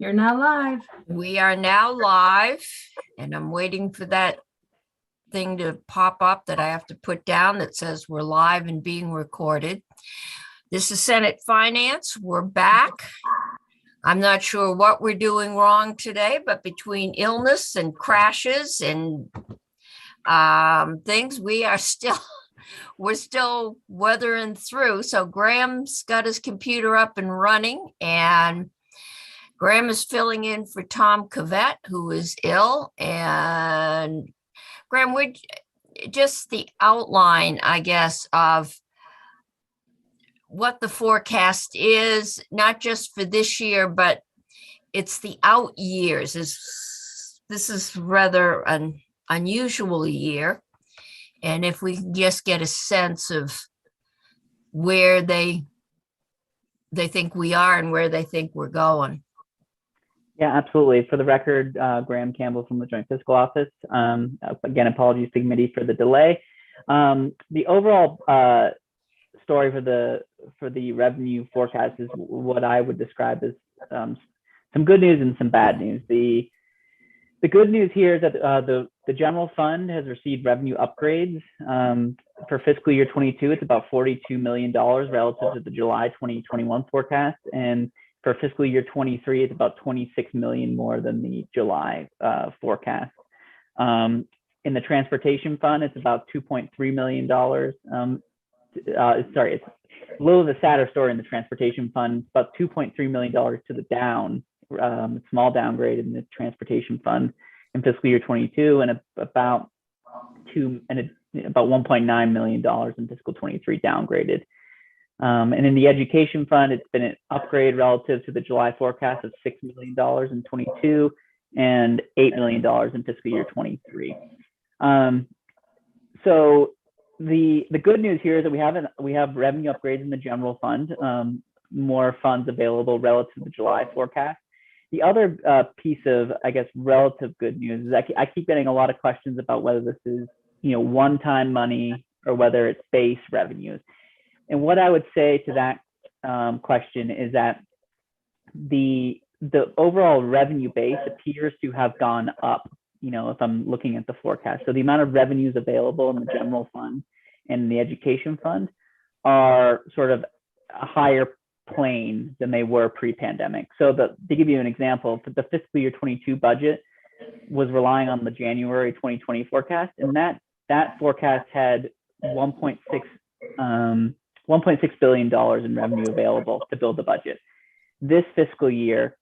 You're not live. We are now live, and I'm waiting for that thing to pop up that I have to put down that says we're live and being recorded. This is Senate Finance. We're back. I'm not sure what we're doing wrong today, but between illness and crashes and things, we're still weathering through. So Graham's got his computer up and running, and Graham is filling in for Tom Cavett, who is ill. And Graham, we're just the outline, I guess, of what the forecast is, not just for this year, but it's the out years. This is rather an unusual year. And if we can just get a sense of where they think we are and where they think we're going. Yeah, absolutely. For the record, Graham Campbell from the Joint Fiscal Office. Again, apologies to the committee for the delay. The overall story for the revenue forecast is what I would describe as some good news and some bad news. The good news here is that the general fund has received revenue upgrades for fiscal year 22. It's about $42 million relative to the July 2021 forecast, and for fiscal year 23, it's about 26 million more than the July forecast. In the transportation fund, it's about $2.3 million. Sorry, it's a little of a sadder story in the transportation fund, about $2.3 million to the down, small downgrade in the transportation fund in fiscal year 22, and about $1.9 million in fiscal 23 downgraded. And in the education fund, it's been an upgrade relative to the July forecast of $6 million in 22 and $8 million in fiscal year 23. So the good news here is that we have revenue upgrades in the general fund, more funds available relative to the July forecast. The other piece of, I guess, relative good news is I keep getting a lot of questions about whether this is, one-time money or whether it's base revenues. And what I would say to that question is that the overall revenue base appears to have gone up, if I'm looking at the forecast. So the amount of revenues available in the general fund and the education fund are sort of a higher plane than they were pre-pandemic. So to give you an example, the fiscal year 22 budget was relying on the January 2020 forecast, and that forecast had $1.6 billion in revenue available to build the budget. This fiscal year,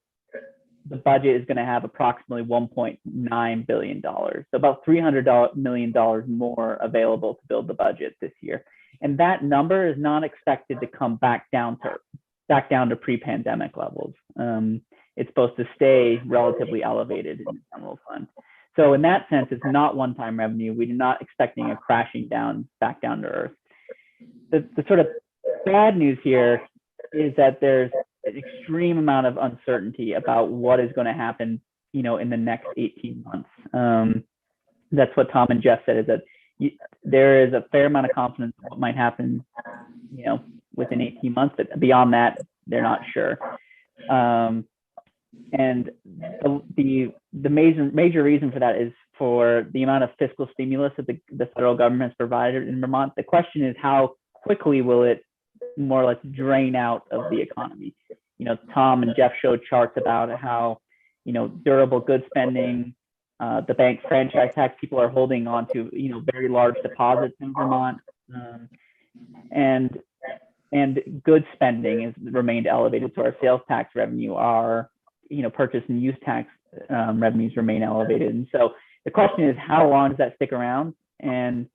the budget is going to have approximately $1.9 billion, so about $300 million more available to build the budget this year. And that number is not expected to come back down to pre-pandemic levels. It's supposed to stay relatively elevated in the general fund. So in that sense, it's not one-time revenue. We're not expecting a crashing down back down to earth. The sort of bad news here is that there's an extreme amount of uncertainty about what is going to happen, in the next 18 months. That's what Tom and Jeff said, is that there is a fair amount of confidence in what might happen, within 18 months, but beyond that, they're not sure. And the major reason for that is for the amount of fiscal stimulus that the federal government has provided in Vermont. The question is, how quickly will it more or less drain out of the economy? Tom and Jeff showed charts about how, durable goods spending, the bank franchise tax, people are holding on to, very large deposits in Vermont, and goods spending has remained elevated. So our sales tax revenue, our, purchase and use tax revenues remain elevated. And so the question is, how long does that stick around? And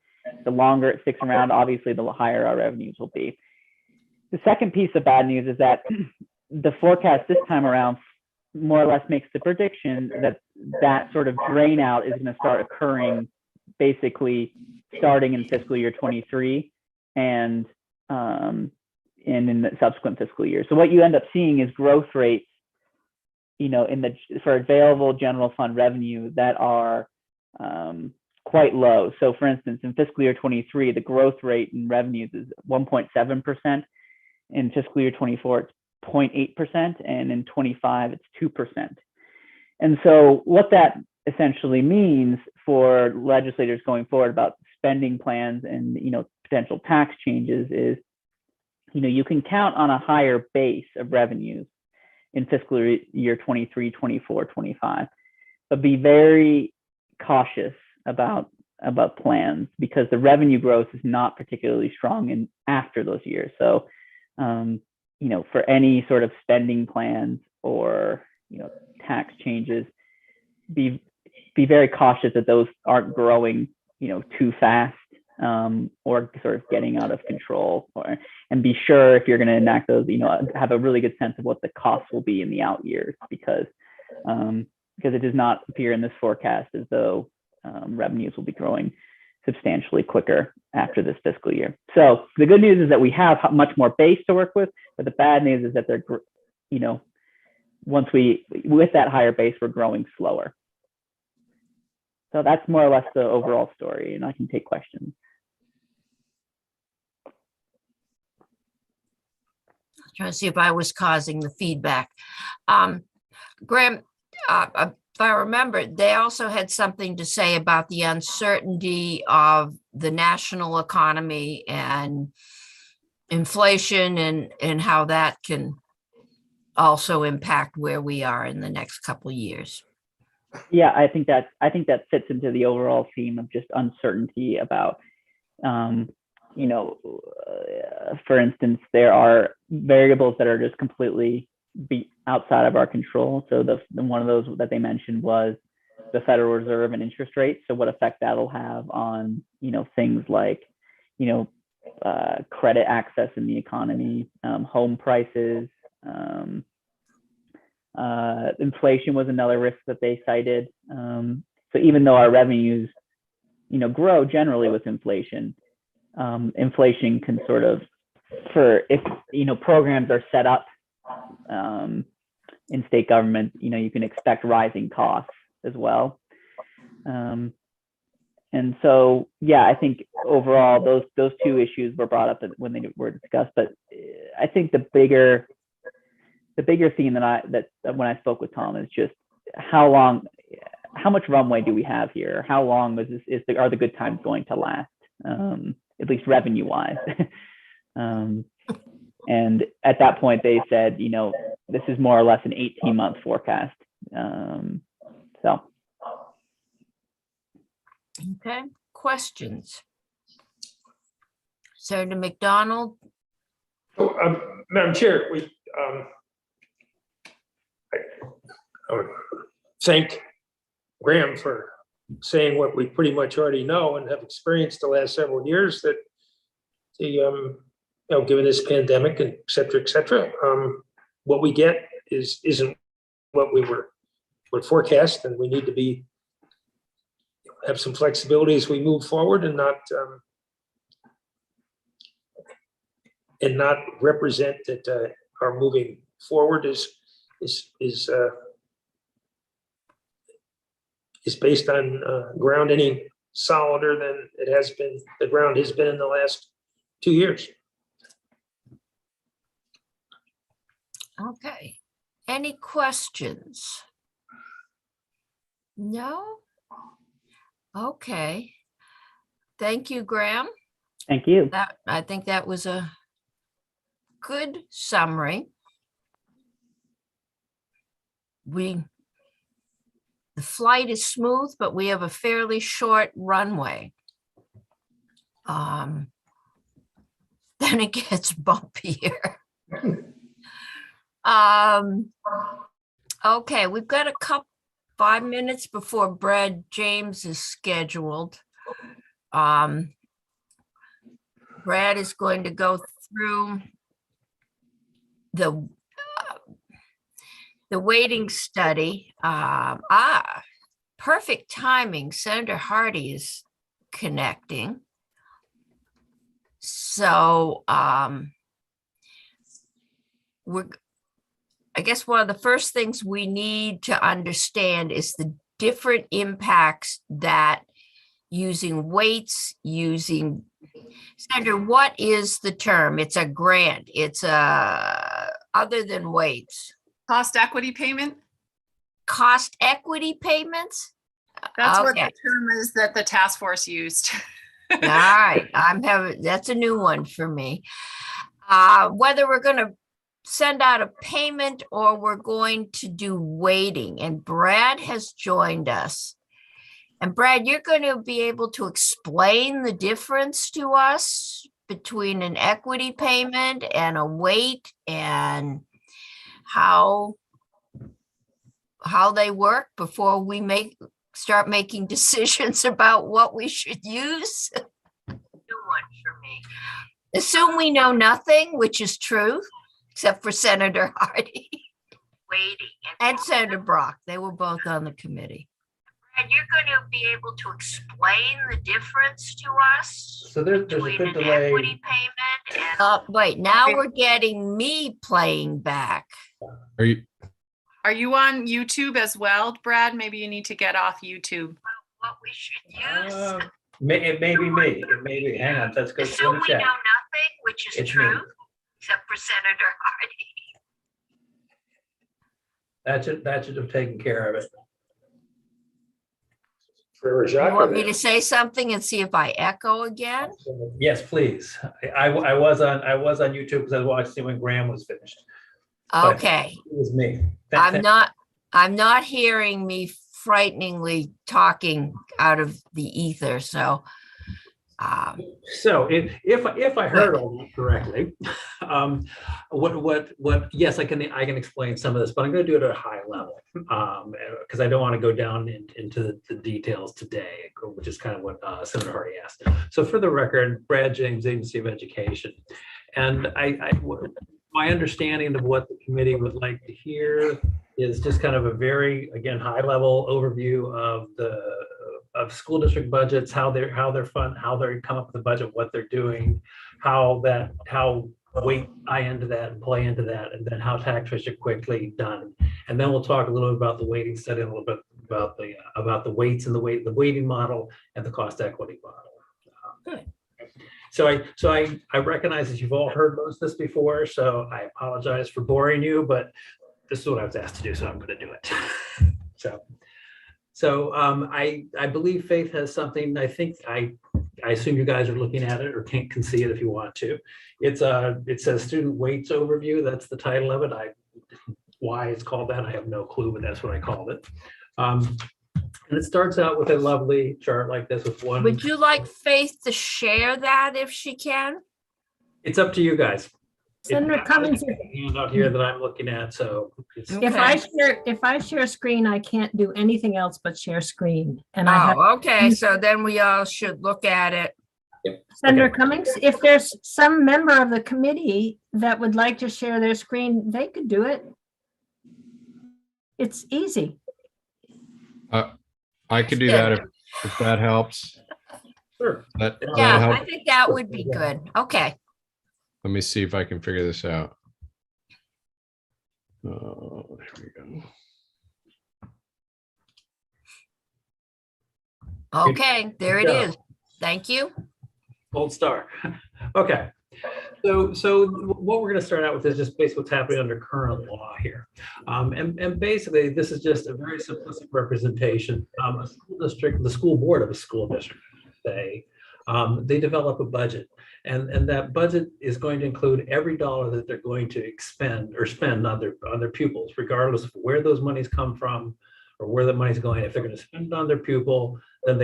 the longer it sticks around, obviously, the higher our revenues will be. The second piece of bad news is that the forecast this time around more or less makes the prediction that sort of drain out is going to start occurring basically starting in fiscal year 23 and in the subsequent fiscal year. So what you end up seeing is growth rates, for available general fund revenue that are quite low. So for instance, in fiscal year 23, the growth rate in revenues is 1.7%. In fiscal year 24, it's 0.8%, and in 25 it's 2%. And so what that essentially means for legislators going forward about spending plans and potential tax changes is you can count on a higher base of revenues in fiscal year 23, 24, 25, but be very cautious about plans because the revenue growth is not particularly strong in after those years. So for any sort of spending plans or tax changes, be very cautious that those aren't growing too fast or sort of getting out of control, and be sure if you're going to enact those, have a really good sense of what the costs will be in the out years, because it does not appear in this forecast as though revenues will be growing substantially quicker after this fiscal year. So the good news is that we have much more base to work with, but the bad news is that they're, with that higher base, we're growing slower. So that's more or less the overall story, and I can take questions. Trying to see if I was causing the feedback. Graham, if I remember, they also had something to say about the uncertainty of the national economy and inflation and how that can also impact where we are in the next couple of years. Yeah, I think that fits into the overall theme of just uncertainty about, for instance, there are variables that are just completely outside of our control. So one of those that they mentioned was the Federal Reserve and interest rates. So what effect that'll have on, things like, credit access in the economy, home prices, inflation was another risk that they cited. So even though our revenues, grow generally with inflation, inflation can sort of, if programs are set up in state government, you can expect rising costs as well. And so, yeah, I think overall those two issues were brought up when they were discussed. But I think the bigger theme that when I spoke with Tom is just how much runway do we have here? How long are the good times going to last? At least revenue wise. And at that point, they said, this is more or less an 18-month forecast. So. Okay, questions? Senator McDonald? Madam Chair, I thank Graham for saying what we pretty much already know and have experienced the last several years, that given this pandemic and et cetera, what we get isn't what we were forecast, and we need to have some flexibility as we move forward and not represent that our moving forward is based on ground any solider than the ground has been in the last 2 years. Okay. Any questions? No? Okay. Thank you, Graham. Thank you. I think that was a good summary. The flight is smooth, but we have a fairly short runway. Then it gets bumpier. Okay, we've got 5 minutes before Brad James is scheduled. Brad is going to go through the waiting study. Perfect timing. Senator Hardy is connecting. So I guess one of the first things we need to understand is the different impacts that using weights, Senator, what is the term? It's a grant. It's a other than weights? Cost equity payment? Cost equity payments? That's what the Okay. term is that the task force used. All right, that's a new one for me. Whether we're gonna send out a payment or we're going to do weighting, and Brad has joined us. And Brad, you're going to be able to explain the difference to us between an equity payment and a weight and how they work before we start making decisions about what we should use. New one for me. Assume we know nothing, which is true, except for Senator Hardy. Waiting. And Senator Brock. They were both on the committee. And you're going to be able to explain the difference to us. So there's a between good an delay. equity payment and wait, now we're getting me playing back. Are you? Are you on YouTube as well, Brad? Maybe you need to get off YouTube. What we should use. It may be me. It may be. Hang on. Let's go Assume to the we know chat. nothing, which is It's true, me. except for Senator Hardy. That should have taken care of it. For You Jacques want or me there? to say something and see if I echo again? Yes, please. I was on YouTube because I was watching when Graham was finished. But Okay, It was me. I'm not hearing me frighteningly talking out of the ether, so. So if I heard all that correctly, yes, I can explain some of this, but I'm going to do it at a high level because I don't want to go down into the details today, which is kind of what Senator Hardy asked. So for the record, Brad James, Agency of Education, and my understanding of what the committee would like to hear is just kind of a very, again, high level overview of school district budgets, how they come up with the budget, what they're doing, how weight tie into that and play into that, and then how tax rates are quickly done. And then we'll talk a little bit about the weighting study, a little bit about the weights and the weighting model and the cost equity model. Good. So I recognize that you've all heard most of this before, so I apologize for boring you, but this is what I was asked to do, so I'm going to do it. So I believe Faith has something. I think I assume you guys are looking at it or can see it if you want to. It says student weights overview. That's the title of it. Why it's called that, I have no clue, but that's what I called it. And it starts out with a lovely chart like this with one. Would you like Faith to share that if she can? It's up to you guys. Senator Cummings, Handout here that I'm looking at, so it's, Okay. if I share screen, I can't do anything else but share screen. And I have, Oh, okay, so then we all should look at it. Senator okay. Cummings, if there's some member of the committee that would like to share their screen, they could do it. It's easy. I could do that if that helps. sure. That Yeah, help. I think that would be good. Okay. Let me see if I can figure this out. Here we go. Okay, there it Yeah. is. Thank you. Gold star. Okay. So what we're going to start out with is just basically what's happening under current law here. And basically, this is just a very simplistic representation. A school district, the school board of a school district, they develop a budget. And that budget is going to include every dollar that they're going to expend or spend on their pupils, regardless of where those monies come from or where the money's going. If they're going to spend it on their pupil, then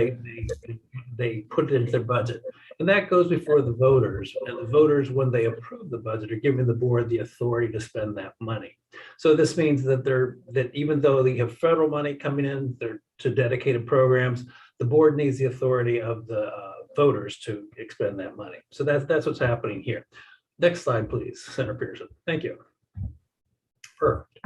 they put it into their budget. And that goes before the voters. And the voters, when they approve the budget, are giving the board the authority to spend that money. So this means that even though they have federal money coming in to dedicated programs, the board needs the authority of the voters to expend that money. So that's what's happening here. Next slide, please, Senator Pearson. Thank you. Perfect.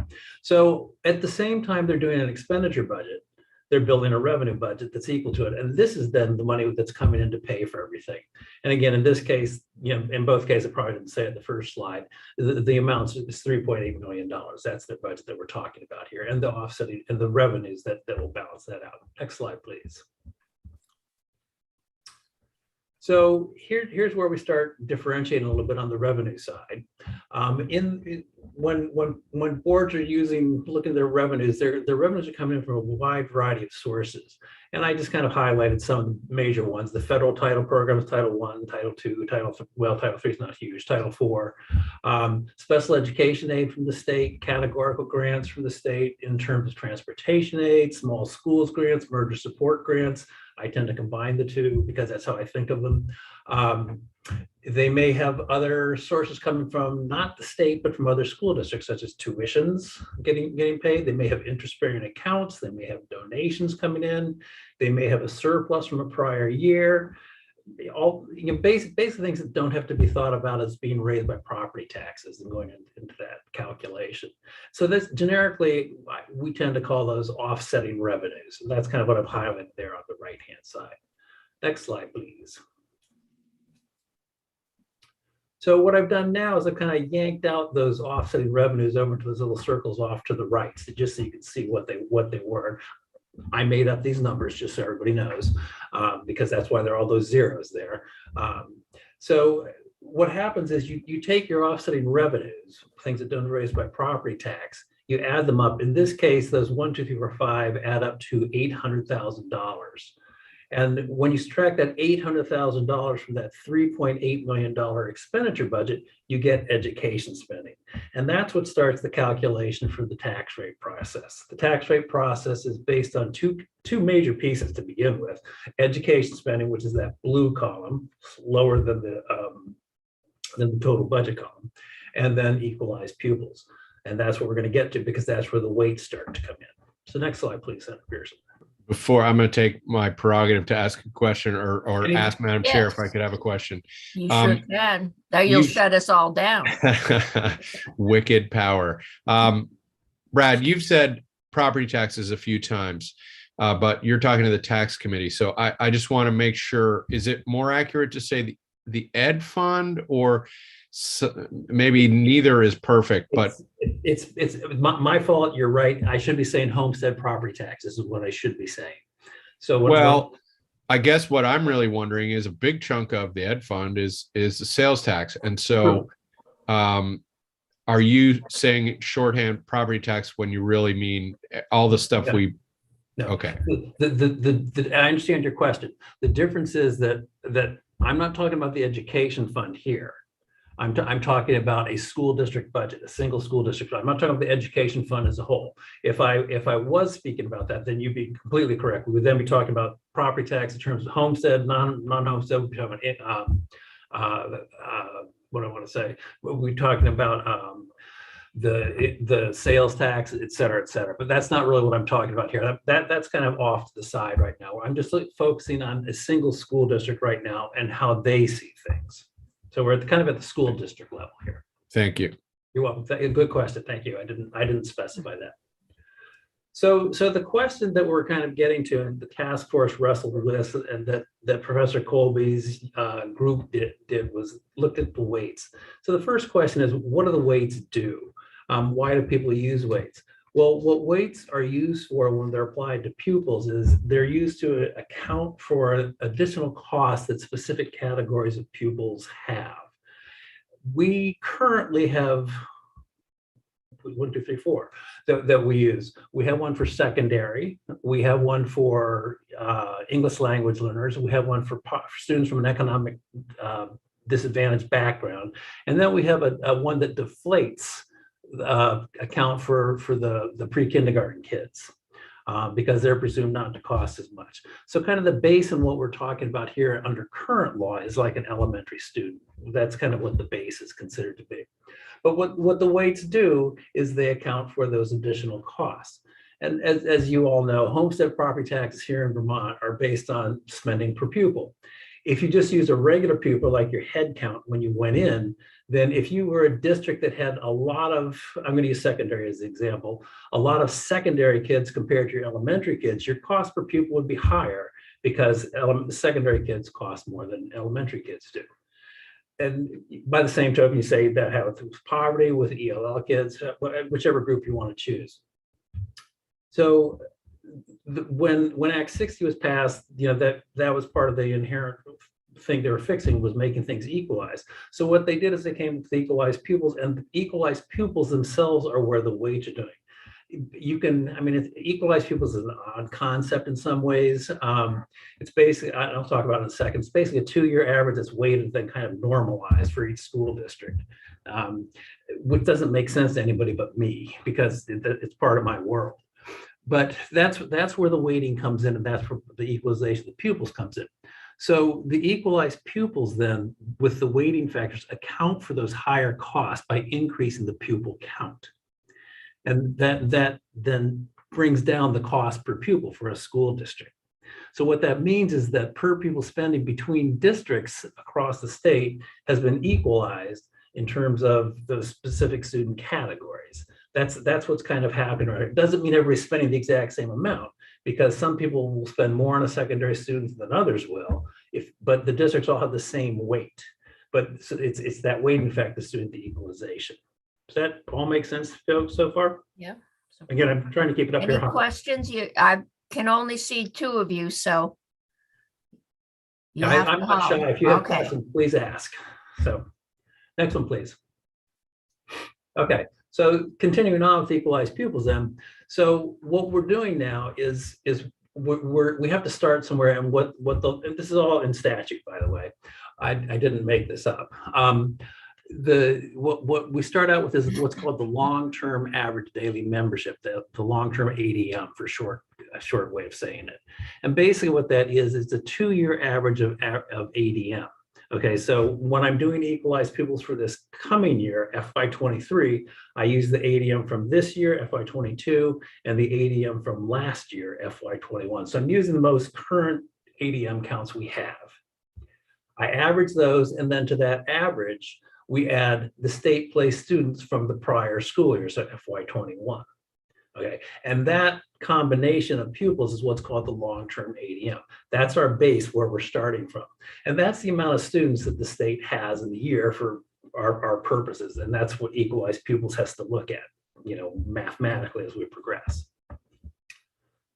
So at the same time they're doing an expenditure budget, they're building a revenue budget that's equal to it. And this is then the money that's coming in to pay for everything. And again, in this case, in both cases, I probably didn't say it the first slide, the amount is $3.8 million. That's the budget that we're talking about here, and the offsetting and the revenues that will balance that out. Next slide, please. So here's where we start differentiating a little bit on the revenue side. When boards are looking at their revenues, their revenues are coming in from a wide variety of sources. And I just kind of highlighted some of the major ones: the federal title programs, Title I, Title II, Title III is not huge, Title IV, special education aid from the state, categorical grants from the state in terms of transportation aid, small schools grants, merger support grants. I tend to combine the two because that's how I think of them. They may have other sources coming from not the state, but from other school districts, such as tuitions getting paid. They may have interest-bearing accounts. They may have donations coming in. They may have a surplus from a prior year. All basic things that don't have to be thought about as being raised by property taxes and going into that calculation. So that's generically, we tend to call those offsetting revenues. And that's kind of what I've highlighted there on the right-hand side. Next slide, please. So what I've done now is I've kind of yanked out those offsetting revenues over to those little circles off to the right, so just so you can see what they were. I made up these numbers just so everybody knows, because that's why there are all those zeros there. So what happens is you take your offsetting revenues, things that don't raised by property tax, you add them up. In this case, those 1, 2, 3, 4, 5 add up to $800,000. And when you subtract that $800,000 from that $3.8 million expenditure budget, you get education spending. And that's what starts the calculation for the tax rate process. The tax rate process is based on two major pieces to begin with: education spending, which is that blue column, lower than the total budget column, and then equalized pupils. And that's what we're going to get to, because that's where the weights start to come in. So next slide, please, Senator Pearson. Before, I'm going to take my prerogative to ask a question or ask Madam Chair if I Yes. could have a question. You sure can. Now you'll shut us all down. Wicked power. Brad, you've said property taxes a few times, but you're talking to the tax committee. So I just want to make sure, is it more accurate to say the ed fund, or maybe neither is perfect, but it's my fault. You're right. I should be saying homestead property taxes is what I should be saying. So I guess what I'm really wondering is a big chunk of the ed fund is the sales tax. And so are you saying shorthand property tax when you really mean all the stuff No. Okay. I understand your question. The difference is that I'm not talking about the education fund here. I'm talking about a school district budget, a single school district. I'm not talking about the education fund as a whole. If I was speaking about that, then you'd be completely correct. We would then be talking about property tax in terms of homestead, non-homestead. We'd be talking about what I want to say. We're talking about the sales tax, et cetera, et cetera. But that's not really what I'm talking about here. That's kind of off to the side right now. I'm just focusing on a single school district right now and how they see things. So we're kind of at the school district level here. Thank you. You're welcome. Good question. Thank you. I didn't specify that. So the question that we're kind of getting to, and the task force wrestled with this, and that Professor Colby's group did was looked at the weights. So the first question is, what do the weights do? Why do people use weights? Well, what weights are used for when they're applied to pupils is they're used to account for additional costs that specific categories of pupils have. We currently have 1, 2, 3, 4 that we use. We have one for secondary. We have one for English language learners. We have one for students from an economic disadvantaged background. And then we have a one that deflates account for the pre-kindergarten kids because they're presumed not to cost as much. So kind of the base in what we're talking about here under current law is like an elementary student. That's kind of what the base is considered to be. But what the weights do is they account for those additional costs. And as you all know, homestead property taxes here in Vermont are based on spending per pupil. If you just use a regular pupil, like your head count when you went in, then if you were a district that had a lot of, I'm going to use secondary as an example, a lot of secondary kids compared to your elementary kids, your cost per pupil would be higher because secondary kids cost more than elementary kids do. And by the same token, you say that how it's poverty with ELL kids, whichever group you want to choose. So when Act 60 was passed, that was part of the inherent thing they were fixing was making things equalized. So what they did is they came with the equalized pupils, and the equalized pupils themselves are where the weights are doing. You can, I mean, equalized pupils is an odd concept in some ways. It's basically, I'll talk about it in a second. It's basically a 2-year average that's weighted and then kind of normalized for each school district, which doesn't make sense to anybody but me because it's part of my world. But that's where the weighting comes in, and that's where the equalization of the pupils comes in. So the equalized pupils then, with the weighting factors, account for those higher costs by increasing the pupil count. And that then brings down the cost per pupil for a school district. So what that means is that per pupil spending between districts across the state has been equalized in terms of those specific student categories. That's what's kind of happening, right? It doesn't mean everybody's spending the exact same amount, because some people will spend more on a secondary student than others will, but the districts all have the same weight. But it's that weighting effect that's doing the equalization. Does that all make sense so far? Yeah. Again, I'm trying to keep it up Any here. questions? I can only see 2 of you, so. you have I'm to not shy. hold. If you have Okay. questions, please ask. So next one, please. Okay, so continuing on with equalized pupils then. So what we're doing now is we have to start somewhere, and and this is all in statute, by the way. I didn't make this up. What we start out with is what's called the long-term average daily membership, the long-term ADM for short, a short way of saying it. And basically what that is, it's a 2-year average of ADM. Okay, so when I'm doing equalized pupils for this coming year, FY23, I use the ADM from this year, FY22, and the ADM from last year, FY21. So I'm using the most current ADM counts we have. I average those, and then to that average, we add the state placed students from the prior school year, so FY21. Okay, and that combination of pupils is what's called the long-term ADM. That's our base where we're starting from. And that's the amount of students that the state has in the year for our purposes. And that's what equalized pupils has to look at, mathematically as we progress.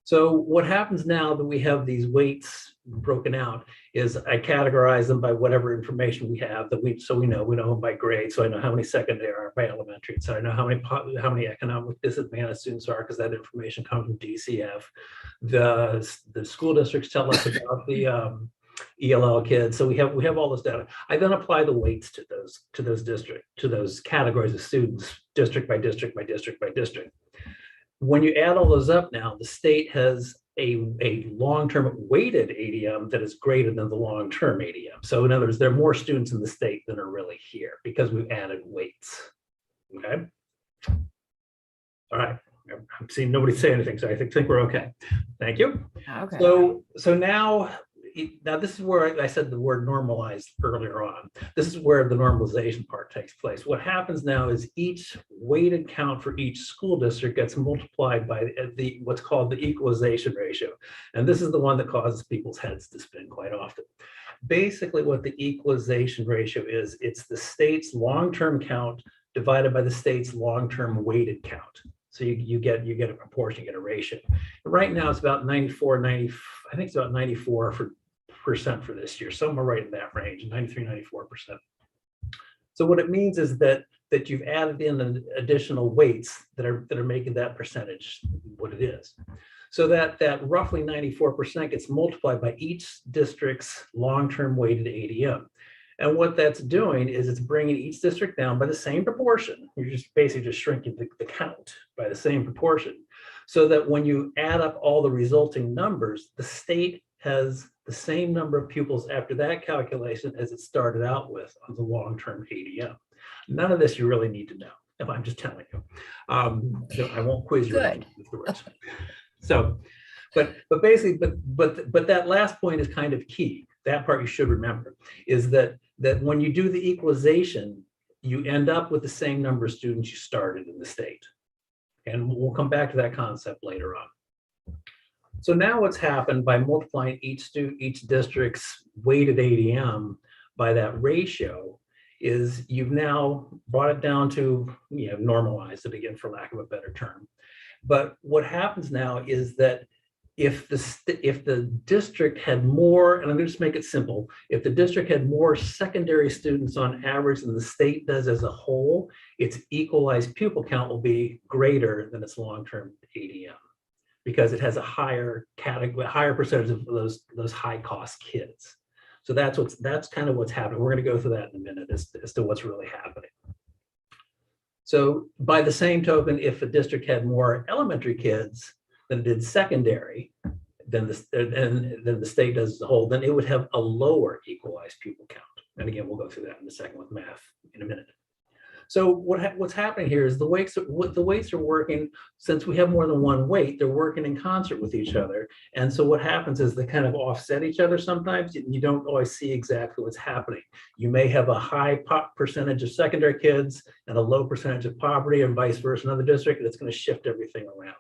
So what happens now that we have these weights broken out is I categorize them by whatever information we have so we know them by grade. So I know how many secondary are by elementary. So I know how many economic disadvantaged students are, because that information comes from DCF. The school districts tell us about the ELL kids. So we have all this data. I then apply the weights to those categories of students, district by district by district by district. When you add all those up now, the state has a long-term weighted ADM that is greater than the long-term ADM. So in other words, there are more students in the state than are really here because we've added weights. Okay. All right. I'm seeing nobody say anything, so I think we're okay. Thank you. Okay. So now this is where I said the word normalized earlier on. This is where the normalization part takes place. What happens now is each weighted count for each school district gets multiplied by what's called the equalization ratio. And this is the one that causes people's heads to spin quite often. Basically what the equalization ratio is, it's the state's long-term count divided by the state's long-term weighted count. So you get a proportion, you get a ratio. Right now it's about 94, 90, I think it's about 94% for this year, somewhere right in that range, 93, 94%. So what it means is that you've added in an additional weights that are making that percentage what it is. So that roughly 94% gets multiplied by each district's long-term weighted ADM. And what that's doing is it's bringing each district down by the same proportion. You're just basically just shrinking the count by the same proportion, so that when you add up all the resulting numbers, the state has the same number of pupils after that calculation as it started out with on the long-term ADM. None of this you really need to know, if I'm just telling you. I won't quiz you afterwards. So, but basically, but that last point is kind of key. That part you should remember is that when you do the equalization, you end up with the same number of students you started in the state. And we'll come back to that concept later on. So now what's happened by multiplying each district's weighted ADM by that ratio is you've now brought it down to, normalized it again, for lack of a better term. But what happens now is that if the district had more, and I'm going to just make it simple, if the district had more secondary students on average than the state does as a whole, its equalized pupil count will be greater than its long-term ADM because it has a higher category, higher percentage of those high-cost kids. So that's kind of what's happening. We're going to go through that in a minute as to what's really happening. So by the same token, if a district had more elementary kids than it did secondary, than the state does as a whole, then it would have a lower equalized pupil count. And again, we'll go through that in a second with math in a minute. So what's happening here is the weights are working. Since we have more than one weight, they're working in concert with each other. And so what happens is they kind of offset each other sometimes. You don't always see exactly what's happening. You may have a high percentage of secondary kids and a low percentage of poverty, and vice versa in another district, and it's going to shift everything around.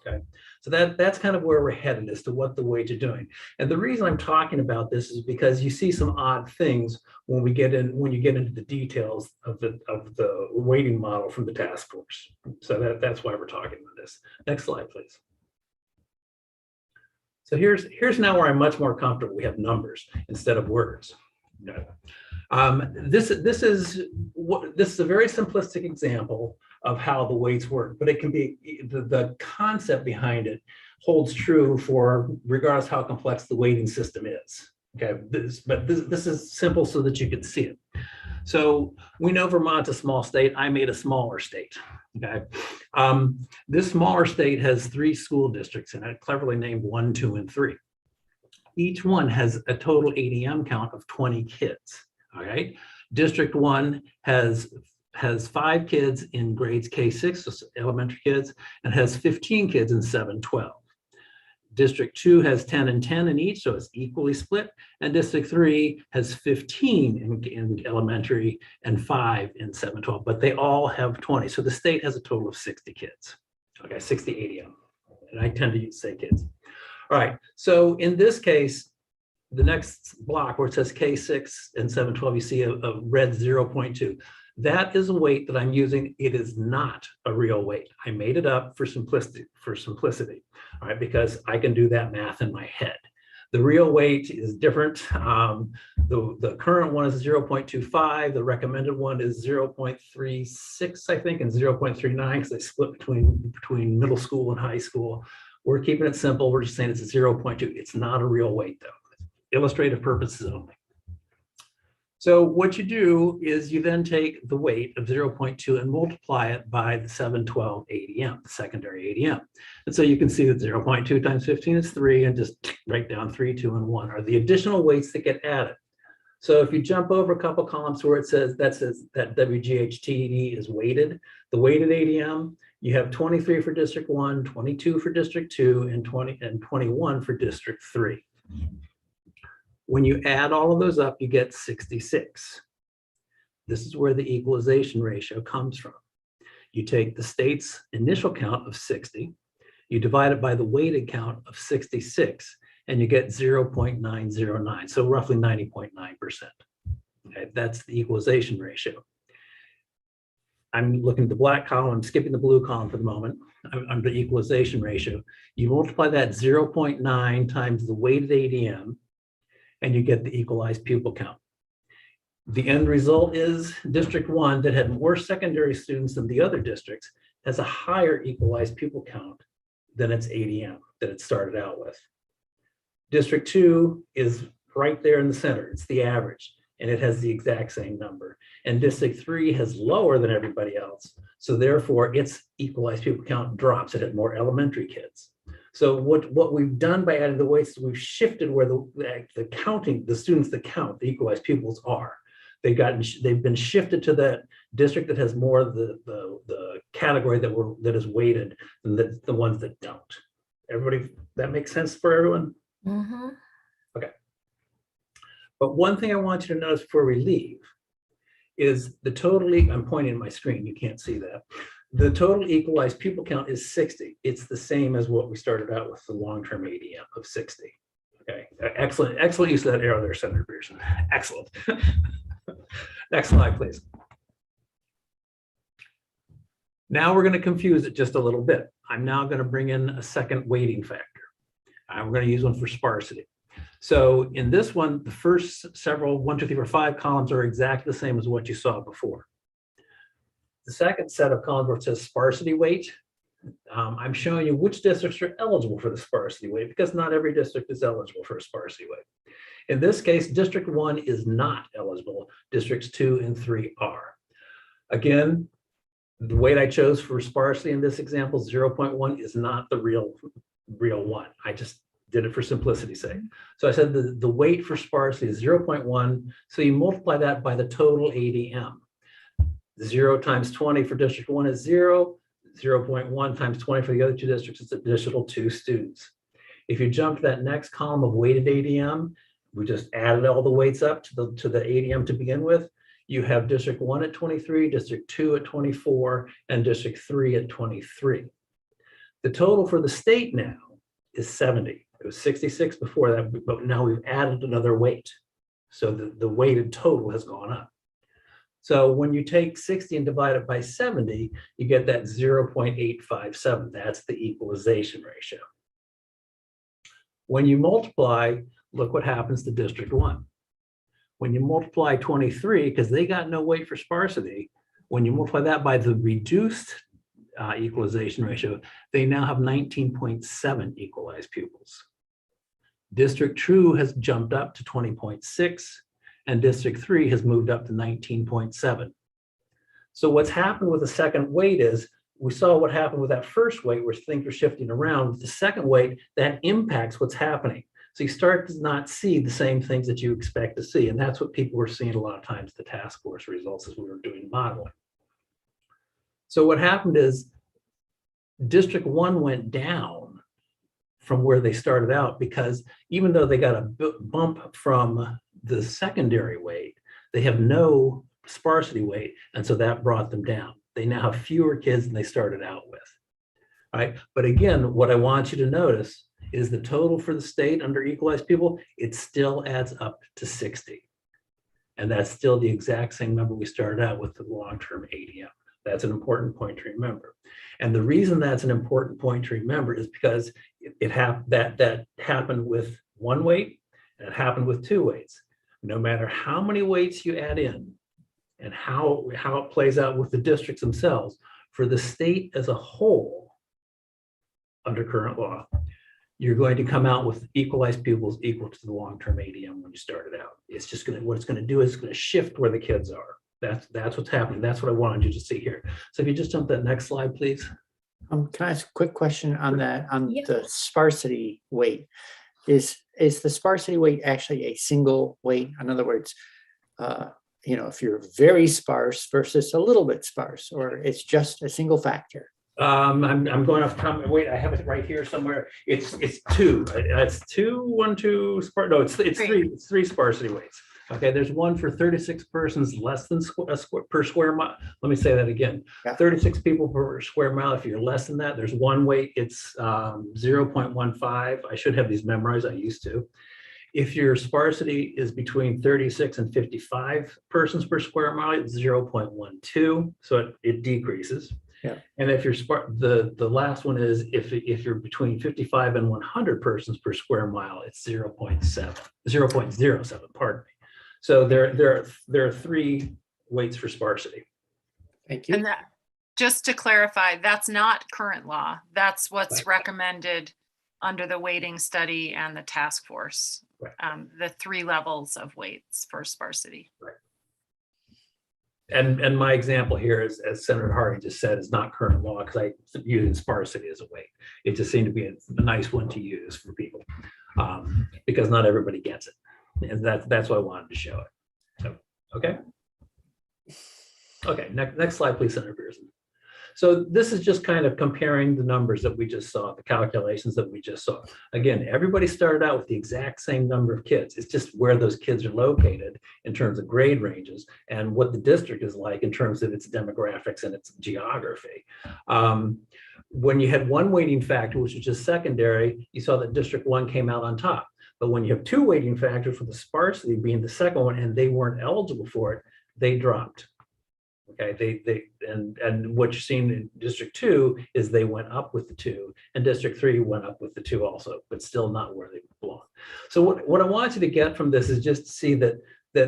Okay, so that's kind of where we're headed as to what the weights are doing. And the reason I'm talking about this is because you see some odd things when you get into the details of the weighting model from the task force. So that's why we're talking about this. Next slide, please. So here's now where I'm much more comfortable. We have numbers instead of words. Okay. This is a very simplistic example of how the weights work, but it can be the concept behind it holds true for regardless how complex the weighting system is. Okay, this is simple so that you can see it. So we know Vermont's a small state. I made a smaller state. Okay, this smaller state has 3 school districts and I cleverly named 1, 2, and 3. Each one has a total ADM count of 20 kids. All right, District 1 has 5 kids in grades K6, so elementary kids, and has 15 kids in 7-12. District 2 has 10 and 10 in each, so it's equally split. And District 3 has 15 in elementary and 5 in 7-12, but they all have 20. So the state has a total of 60 kids. Okay, 60 ADM. And I tend to say kids. All right, so in this case, the next block where it says K6 and 7-12, you see a red 0.2. That is a weight that I'm using. It is not a real weight. I made it up for simplicity, all right, because I can do that math in my head. The real weight is different. The current one is 0.25. The recommended one is 0.36, I think, and 0.39 because they split between middle school and high school. We're keeping it simple. We're just saying it's a 0.2. It's not a real weight, though. Illustrative purposes only. So what you do is you then take the weight of 0.2 and multiply it by the 7-12 ADM, the secondary ADM. And so you can see that 0.2 times 15 is 3, and just write down 3, 2, and 1 are the additional weights that get added. So if you jump over a couple columns where it says that WGHTD is weighted, the weighted ADM, you have 23 for District 1, 22 for District 2, and 21 for District 3. When you add all of those up, you get 66. This is where the equalization ratio comes from. You take the state's initial count of 60, you divide it by the weighted count of 66, and you get 0.909, so roughly 90.9%. Okay, that's the equalization ratio. I'm looking at the black column, I'm skipping the blue column for the moment. I'm the equalization ratio. You multiply that 0.9 times the weighted ADM, and you get the equalized pupil count. The end result is District 1 that had more secondary students than the other districts has a higher equalized pupil count than its ADM that it started out with. District 2 is right there in the center. It's the average, and it has the exact same number. And District 3 has lower than everybody else. So therefore, its equalized pupil count drops. It had more elementary kids. So what we've done by adding the weights is we've shifted where the counting, the students that count, the equalized pupils are. They've been shifted to that district that has more of the category that is weighted than the ones that don't. Everybody, that makes sense for everyone? Mm-hmm. Okay. But one thing I want you to notice before we leave is the totally, I'm pointing at my screen, you can't see that. The total equalized pupil count is 60. It's the same as what we started out with, the long-term ADM of 60. Okay, excellent use of that arrow there, Senator Pearson. Excellent. Next slide, please. Now we're going to confuse it just a little bit. I'm now going to bring in a second weighting factor. We're going to use one for sparsity. So in this one, the first several 1, 2, 3, 4, 5 columns are exactly the same as what you saw before. The second set of columns where it says sparsity weight, I'm showing you which districts are eligible for the sparsity weight, because not every district is eligible for a sparsity weight. In this case, District 1 is not eligible. Districts 2 and 3 are. Again, the weight I chose for sparsity in this example, 0.1, is not the real one. I just did it for simplicity's sake. So I said the weight for sparsity is 0.1. So you multiply that by the total ADM. 0 times 20 for District 1 is 0. 0.1 times 20 for the other two districts is additional 2 students. If you jump to that next column of weighted ADM, we just added all the weights up to the ADM to begin with. You have District 1 at 23, District 2 at 24, and District 3 at 23. The total for the state now is 70. It was 66 before that, but now we've added another weight. So the weighted total has gone up. So when you take 60 and divide it by 70, you get that 0.857. That's the equalization ratio. When you multiply, look what happens to District 1. When you multiply 23, because they got no weight for sparsity, when you multiply that by the reduced equalization ratio, they now have 19.7 equalized pupils. District 2 has jumped up to 20.6. and District 3 has moved up to 19.7. So what's happened with the second weight is, we saw what happened with that first weight where things were shifting around. With the second weight, that impacts what's happening. So you start to not see the same things that you expect to see. And that's what people were seeing a lot of times, the task force results as we were doing modeling. So what happened is District 1 went down from where they started out, because even though they got a bump from the secondary weight, they have no sparsity weight, and so that brought them down. They now have fewer kids than they started out with. All right, but again, what I want you to notice is the total for the state under equalized people, it still adds up to 60. And that's still the exact same number we started out with the long-term ADM. That's an important point to remember. And the reason that's an important point to remember is because that happened with one weight and it happened with two weights. No matter how many weights you add in and how it plays out with the districts themselves, for the state as a whole, under current law, you're going to come out with equalized pupils equal to the long-term ADM when you started out. It's just what it's going to do is it's going to shift where the kids are. That's what's happening. That's what I wanted you to see here. So if you just jump that next slide, please. Can I ask a quick question on that, on Yeah. the sparsity weight? Is the sparsity weight actually a single weight? In other words, if you're very sparse versus a little bit sparse, or it's just a single factor? I'm going off top. Wait, I have it right here somewhere. It's two. It's two, 1, 2 sparse. No, it's three. It's 3 sparsity weights. Okay, there's one for 36 persons less than per square mile. Let me say that again. Yeah. 36 people per square mile. If you're less than that, there's one weight. It's 0.15. I should have these memorized. I used to. If your sparsity is between 36 and 55 persons per square mile, it's 0.12. So it decreases. Yeah. And if you're the last one is if you're between 55 and 100 persons per square mile, it's 0.07, pardon me. So there are 3 weights for sparsity. Thank you. And that, just to clarify, that's not current law. That's what's recommended under the weighting study and the task force. Right. The 3 levels of weights for sparsity. Right. And my example here is, as Senator Hardy just said, is not current law because I'm using sparsity as a weight. It just seemed to be a nice one to use for people because not everybody gets it. And that's why I wanted to show it. So, okay. Okay, next slide, please, Senator Pearson. So this is just kind of comparing the numbers that we just saw, the calculations that we just saw. Again, everybody started out with the exact same number of kids. It's just where those kids are located in terms of grade ranges and what the district is like in terms of its demographics and its geography. When you had one weighting factor, which was just secondary, you saw that District 1 came out on top. But when you have 2 weighting factors, for the sparsity being the second one, and they weren't eligible for it, they dropped. Okay, and what you're seeing in District 2 is they went up with the 2, and District 3 went up with the 2 also, but still not where they belong. So what I want you to get from this is just to see that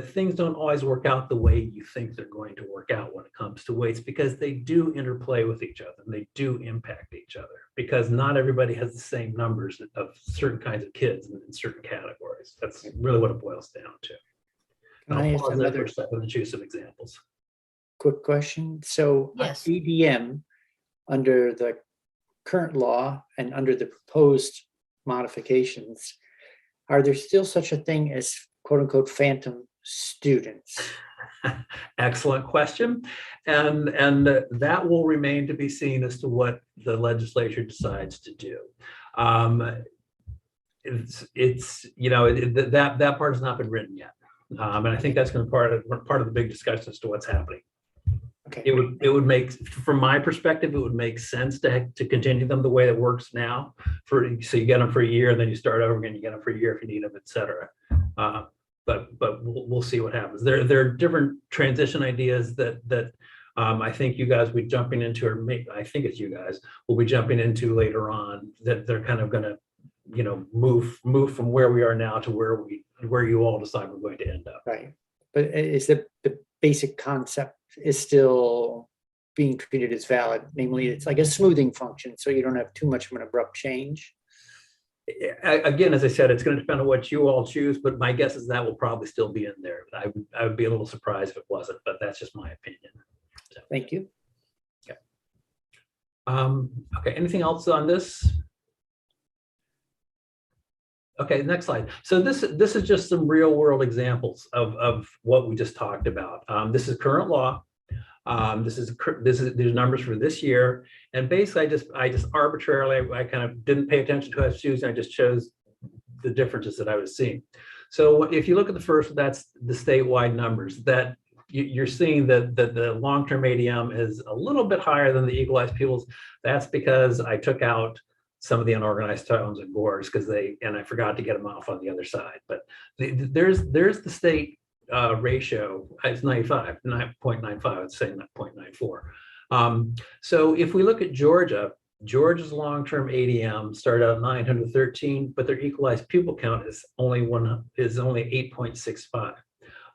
things don't always work out the way you think they're going to work out when it comes to weights, because they do interplay with each other and they do impact each other, because not everybody has the same numbers of certain kinds of kids in certain categories. That's really what it boils down to. Can I I'll ask pause there for another a second and choose some examples. quick question? So Yes. EDM, under the current law and under the proposed modifications, are there still such a thing as quote unquote phantom students? Excellent question. And that will remain to be seen as to what the legislature decides to do. It's that part has not been written yet. And I think that's going to be part of the big discussion as to what's happening. Okay. It would make, from my perspective, it would make sense to continue them the way it works now. So you get them for a year, and then you start over again. You get them for a year if you need them, et cetera. But we'll see what happens. There are different transition ideas that I think you guys will be jumping into, or I think it's you guys will be jumping into later on. That they're kind of going to, move from where we are now to where you all decide we're going to end up. Right. But is the basic concept is still being treated as valid? Namely, it's like a smoothing function, so you don't have too much of an abrupt change. Again, as I said, it's going to depend on what you all choose, but my guess is that will probably still be in there. I would be a little surprised if it wasn't, but that's just my opinion. So, Thank you. okay. Okay. Anything else on this? Okay, next slide. So this is just some real world examples of what we just talked about. This is current law. These numbers for this year, and basically I just arbitrarily, I kind of didn't pay attention to who I was choosing. I just chose the differences that I was seeing. So if you look at the first, that's the statewide numbers. That you're seeing that the long-term ADM is a little bit higher than the equalized pupils. That's because I took out some of the unorganized towns and gores and I forgot to get them off on the other side. But there's the state ratio. It's 95, 9.95. It's saying 0.94. So if we look at Georgia's long-term ADM started out 913, but their equalized pupil count is only 8.65.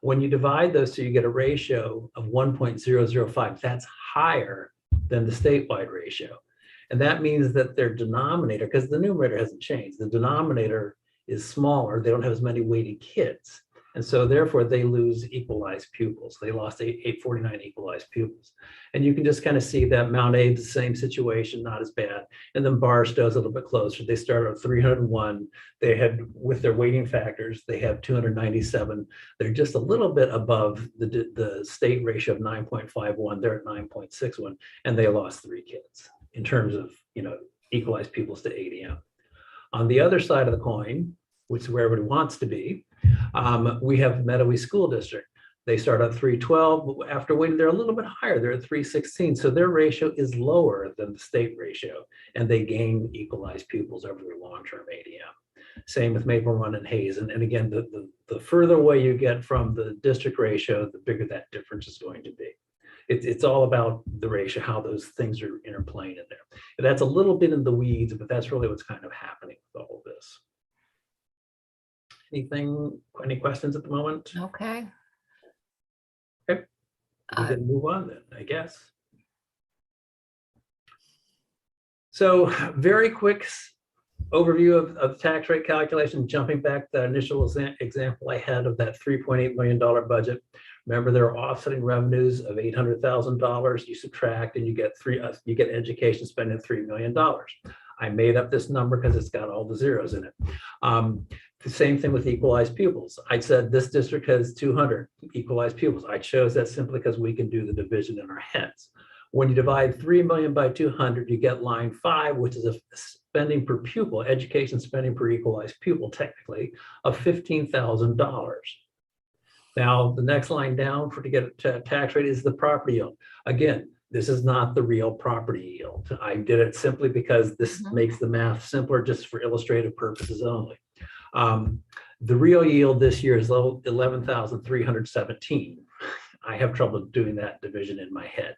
When you divide those two, you get a ratio of 1.005. That's higher than the statewide ratio. And that means that their denominator, because the numerator hasn't changed, the denominator is smaller. They don't have as many weighted kids. And so therefore they lose equalized pupils. They lost 849 equalized pupils. And you can just kind of see that Mount A, the same situation, not as bad. And then Barstow's a little bit closer. They started at 301. They had, with their weighting factors, they have 297. They're just a little bit above the state ratio of 9.51. They're at 9.61, and they lost 3 kids in terms of, equalized pupils to ADM. On the other side of the coin, which is where everybody wants to be, we have Meadowy School District. They start at 312, but after weighting, they're a little bit higher. They're at 316. So their ratio is lower than the state ratio, and they gain equalized pupils over their long-term ADM. Same with Maple Run and Hayes. And again, the further away you get from the district ratio, the bigger that difference is going to be. It's all about the ratio, how those things are interplaying in there. And that's a little bit in the weeds, but that's really what's kind of happening with all of this. Any questions at the moment? Okay. Okay. We can move on then, I guess. So very quick overview of tax rate calculation, jumping back to the initial example I had of that $3.8 million budget. Remember, there are offsetting revenues of $800,000. You subtract and you get education spending $3 million. I made up this number because it's got all the zeros in it. The same thing with equalized pupils. I said this district has 200 equalized pupils. I chose that simply because we can do the division in our heads. When you divide 3 million by 200, you get line 5, which is a spending per pupil, education spending per equalized pupil, technically, of $15,000. Now, the next line down to get a tax rate is the property yield. Again, this is not the real property yield. I did it simply because this makes the math simpler, just for illustrative purposes only. The real yield this year is 11,317. I have trouble doing that division in my head.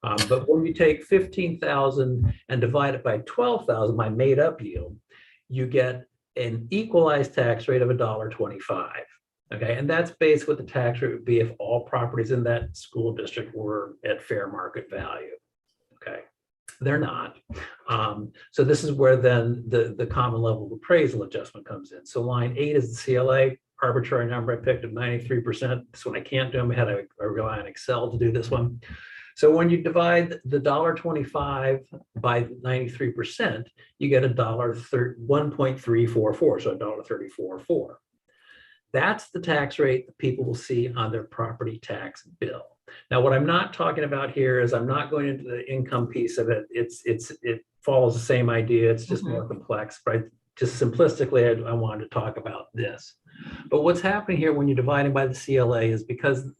But when you take 15,000 and divide it by 12,000, my made up yield, you get an equalized tax rate of $1.25. Okay, and that's basically what the tax rate would be if all properties in that school district were at fair market value. Okay, they're not. So this is where then the common level appraisal adjustment comes in. So line 8 is the CLA, arbitrary number I picked of 93%. This one I can't do. I rely on Excel to do this one. So when you divide the $1.25 by 93%, you get $1.344, so $1.344. That's the tax rate that people will see on their property tax bill. Now, what I'm not talking about here is I'm not going into the income piece of it. It follows the same idea. It's just more complex, but just simplistically, I wanted to talk about this. But what's happening here when you're dividing by the CLA is because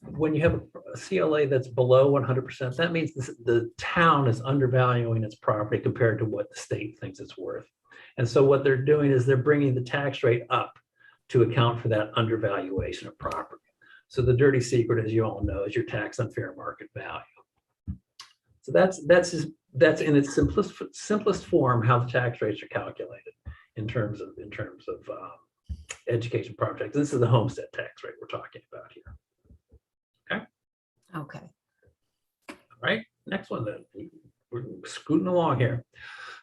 when you have a CLA that's below 100%, that means the town is undervaluing its property compared to what the state thinks it's worth. And so what they're doing is they're bringing the tax rate up to account for that undervaluation of property. So the dirty secret, as you all know, is your tax on fair market value. So that's in its simplest form how the tax rates are calculated in terms of education projects. This is the homestead tax rate we're talking about here. Okay. All right, next one then. We're scooting along here.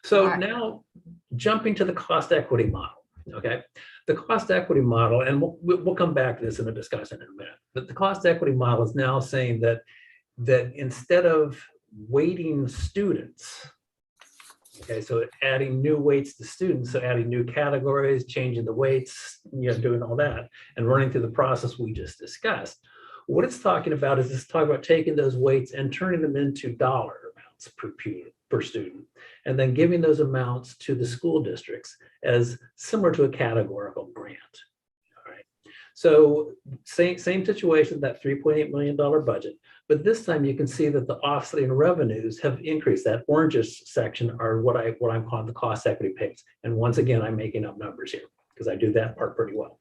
So All right. now jumping to the cost equity model. Okay, the cost equity model, and we'll come back to this in a discussion in a minute. But the cost equity model is now saying that instead of weighting students, okay, so adding new weights to students, so adding new categories, changing the weights, doing all that, and running through the process we just discussed. What it's talking about is it's talking about taking those weights and turning them into dollar amounts per student, and then giving those amounts to the school districts as similar to a categorical grant. All right. So same situation, that $3.8 million budget, but this time you can see that the offsetting revenues have increased. That orangish section are what I'm calling the cost equity payments. And once again, I'm making up numbers here because I do that part pretty well.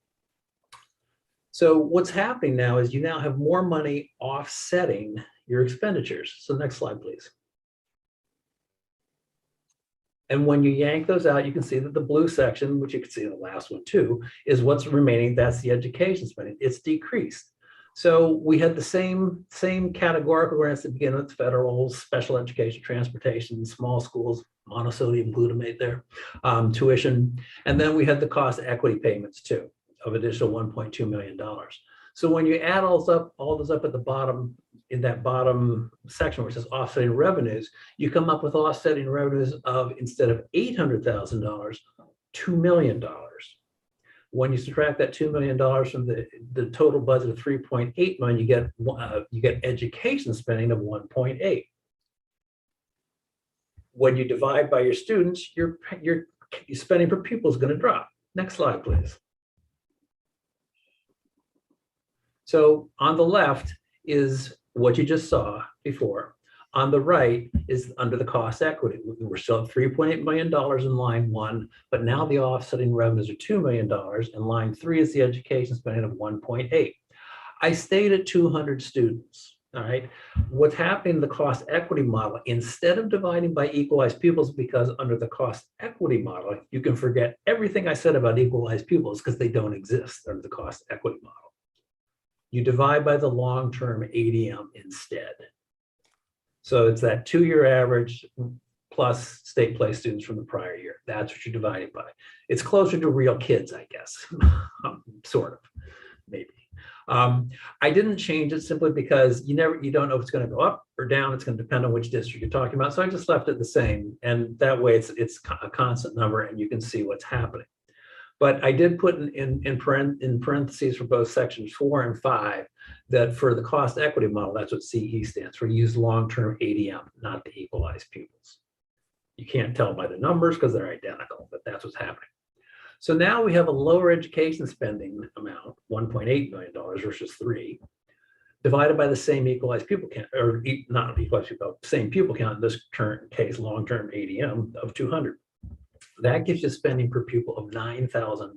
So what's happening now is you now have more money offsetting your expenditures. So next slide, please. And when you yank those out, you can see that the blue section, which you can see in the last one too, is what's remaining. That's the education spending. It's decreased. So we had the same categorical grants that begin with federal, special education, transportation, small schools, monosodium glutamate there, tuition. And then we had the cost equity payments too, of additional $1.2 million. So when you add all those up at the bottom, in that bottom section where it says offsetting revenues, you come up with offsetting revenues of, instead of $800,000, $2 million. When you subtract that $2 million from the total budget of $3.8 million, you get education spending of 1.8. When you divide by your students, your spending per pupil is going to drop. Next slide, please. So on the left is what you just saw before. On the right is under the cost equity. We're still at $3.8 million in line 1, but now the offsetting revenues are $2 million, and line 3 is the education spending of 1.8. I stayed at 200 students. All right. What's happening in the cost equity model, instead of dividing by equalized pupils, because under the cost equity model, you can forget everything I said about equalized pupils because they don't exist under the cost equity model. You divide by the long-term ADM instead. So it's that 2-year average plus state place students from the prior year. That's what you're dividing by. It's closer to real kids, I guess, sort of, maybe. I didn't change it simply because you don't know if it's going to go up or down. It's going to depend on which district you're talking about. So I just left it the same, and that way it's a constant number, and you can see what's happening. But I did put in parentheses for both sections 4 and 5 that for the cost equity model, that's what CE stands for. Use long-term ADM, not the equalized pupils. You can't tell by the numbers because they're identical, but that's what's happening. So now we have a lower education spending amount, $1.8 million versus 3, divided by the same equalized pupil count, or not equalized pupil, same pupil count in this current case, long-term ADM of 200. That gives you spending per pupil of $9,000.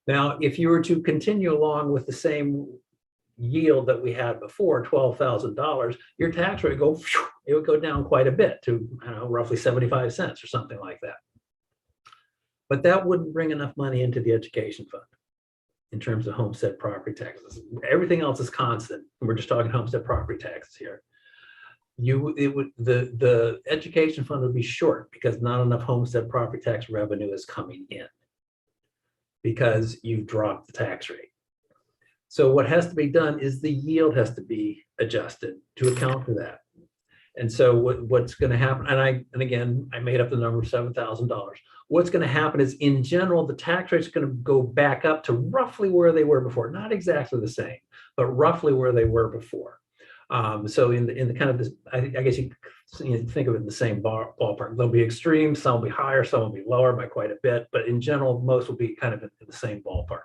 Now, if you were to continue along with the same yield that we had before, $12,000, your tax rate it would go down quite a bit to, I don't know, roughly 75 cents or something like that. But that wouldn't bring enough money into the education fund in terms of homestead property taxes. Everything else is constant. We're just talking homestead property taxes here. The education fund would be short because not enough homestead property tax revenue is coming in because you've dropped the tax rate. So what has to be done is the yield has to be adjusted to account for that. And so what's going to happen, and again, I made up the number of $7,000. What's going to happen is, in general, the tax rate's going to go back up to roughly where they were before, not exactly the same, but roughly where they were before. So in the kind of this, I guess you think of it in the same ballpark. There'll be extremes, some will be higher, some will be lower by quite a bit, but in general, most will be kind of in the same ballpark.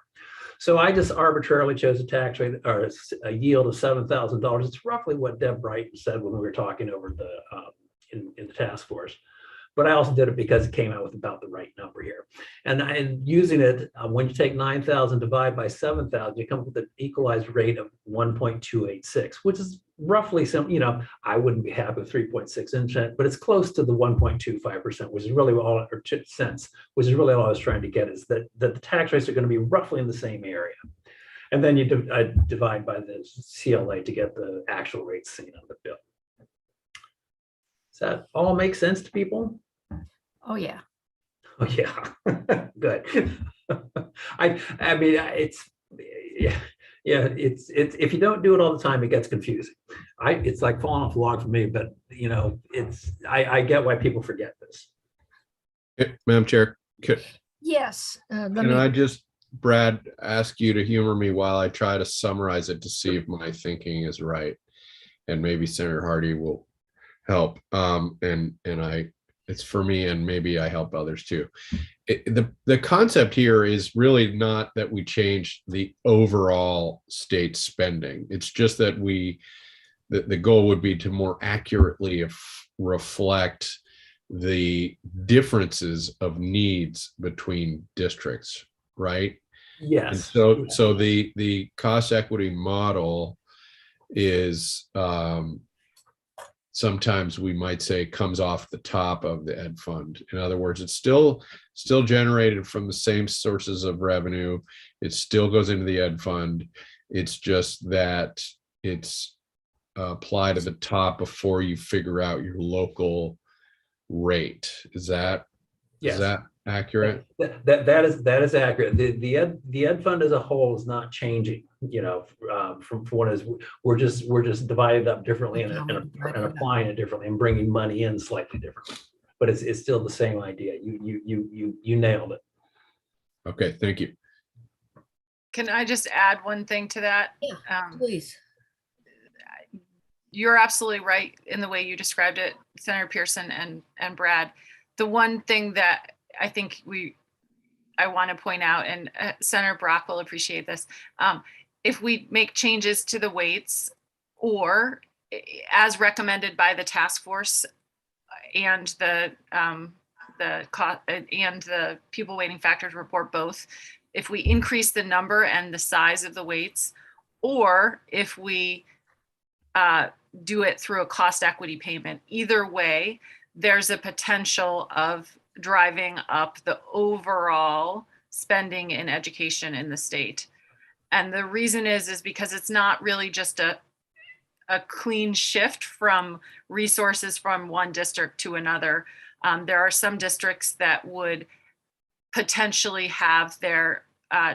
So I just arbitrarily chose a tax rate or a yield of $7,000. It's roughly what Deb Brighton said when we were talking over the in the task force. But I also did it because it came out with about the right number here. And using it, when you take 9,000 divided by 7,000, you come up with an equalized rate of 1.286, which is roughly some, I wouldn't be happy with 3.6%, but it's close to the 1.25%, which is really all, or cents, which is really all I was trying to get, is that the tax rates are going to be roughly in the same area. And then you divide by the CLA to get the actual rates seen on the bill. Does that all make sense to people? Oh, yeah. Oh, yeah. Good. I mean, it's if you don't do it all the time, it gets confusing. It's like falling off a log for me, but I get why people forget this. Madam Chair, Yes. can I just, Brad, ask you to humor me while I try to summarize it to see if my thinking is right, and maybe Senator Hardy will help. It's for me, and maybe I help others too. The concept here is really not that we change the overall state spending. It's just that the goal would be to more accurately reflect the differences of needs between districts, right? Yes. And so the cost equity model is sometimes we might say comes off the top of the ed fund. In other words, it's still generated from the same sources of revenue. It still goes into the ed fund. It's just that it's applied at the top before you figure out your local rate. Is that accurate? That is accurate. The ed fund as a whole is not changing. From what is, we're just divided up differently and applying it differently and bringing money in slightly differently. But it's still the same idea. You nailed it. Okay, thank you. Can I just add one thing to that? Yeah, please. You're absolutely right in the way you described it, Senator Pearson and Brad. The one thing that I think I want to point out, and Senator Brock will appreciate this, if we make changes to the weights, or as recommended by the task force and the pupil weighting factors report both, if we increase the number and the size of the weights, or if we do it through a cost equity payment, either way, there's a potential of driving up the overall spending in education in the state. And the reason is because it's not really just a clean shift from resources from one district to another. There are some districts that would potentially have their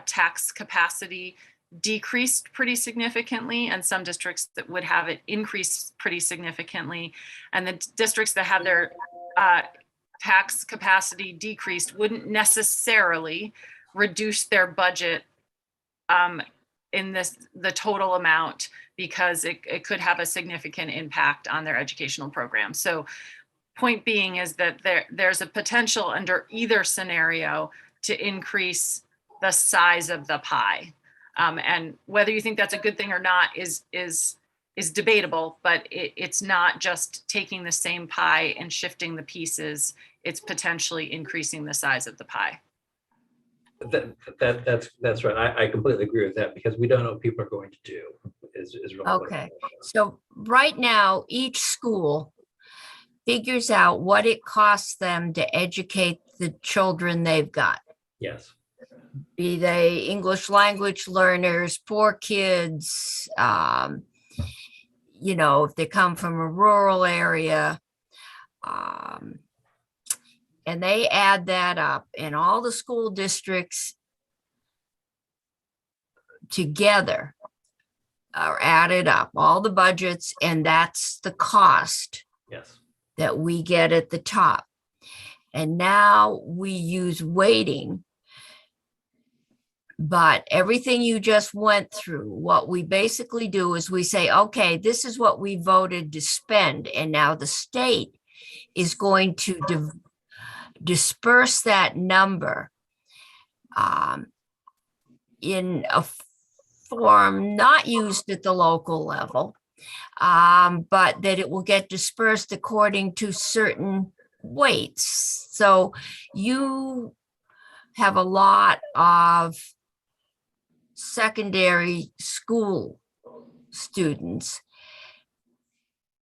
tax capacity decreased pretty significantly, and some districts that would have it increased pretty significantly. And the districts that have their tax capacity decreased wouldn't necessarily reduce their budget in the total amount, because it could have a significant impact on their educational program. So point being is that there's a potential under either scenario to increase the size of the pie. And whether you think that's a good thing or not is debatable, but it's not just taking the same pie and shifting the pieces. It's potentially increasing the size of the pie. That's right. I completely agree with that because we don't know what people are going to do is really what it Okay, is. so right now, each school figures out what it costs them to educate the children they've got. Yes. Be they English language learners, poor kids, if they come from a rural area. And they add that up, and all the school districts together are added up, all the budgets, and that's the cost Yes. that we get at the top. And now we use weighting. But everything you just went through, what we basically do is we say, okay, this is what we voted to spend. And now the state is going to disperse that number in a form not used at the local level, but that it will get dispersed according to certain weights. So you have a lot of secondary school students,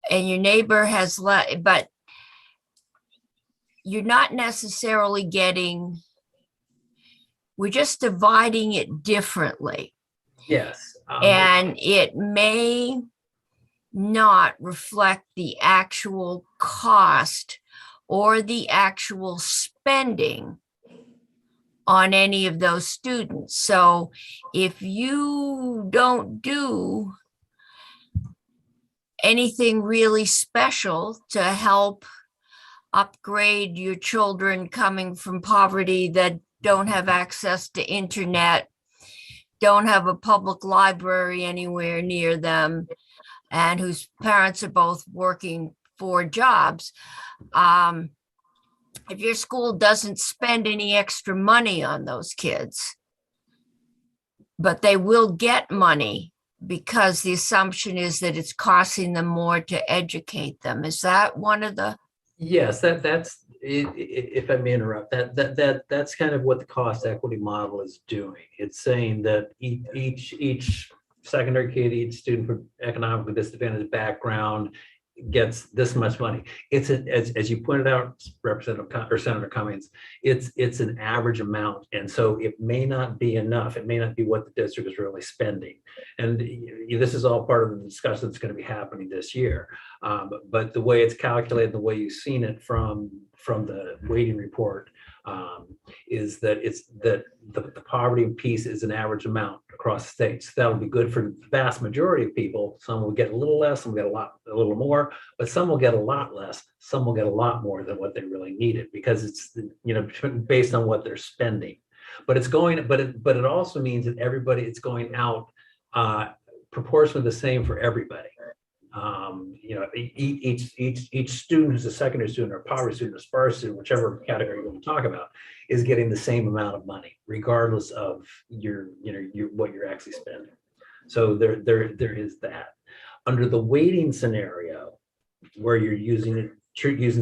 and your neighbor has but you're not necessarily getting, we're just dividing it differently. Yes. And it may not reflect the actual cost or the actual spending on any of those students. So if you don't do anything really special to help upgrade your children coming from poverty that don't have access to internet, don't have a public library anywhere near them, and whose parents are both working 4 jobs, if your school doesn't spend any extra money on those kids, but they will get money because the assumption is that it's costing them more to educate them. Is that one of the? Yes, that's if I may interrupt, that's kind of what the cost equity model is doing. It's saying that each secondary kid, each student from economically disadvantaged background gets this much money. It's as you pointed out, Senator Cummings, it's an average amount, and so it may not be enough. It may not be what the district is really spending, and this is all part of the discussion that's going to be happening this year. But the way it's calculated, the way you've seen it from the weighting report, is that the poverty piece is an average amount across states. That'll be good for the vast majority of people. Some will get a little less, some will get a little more, but some will get a lot less. Some will get a lot more than what they really needed because it's based on what they're spending. But it also means that it's going out proportionally the same for everybody. Each student who's a secondary student or poverty student or sparse student, whichever category you want to talk about, is getting the same amount of money, regardless of what you're actually spending. So there is that. Under the weighting scenario, where you're using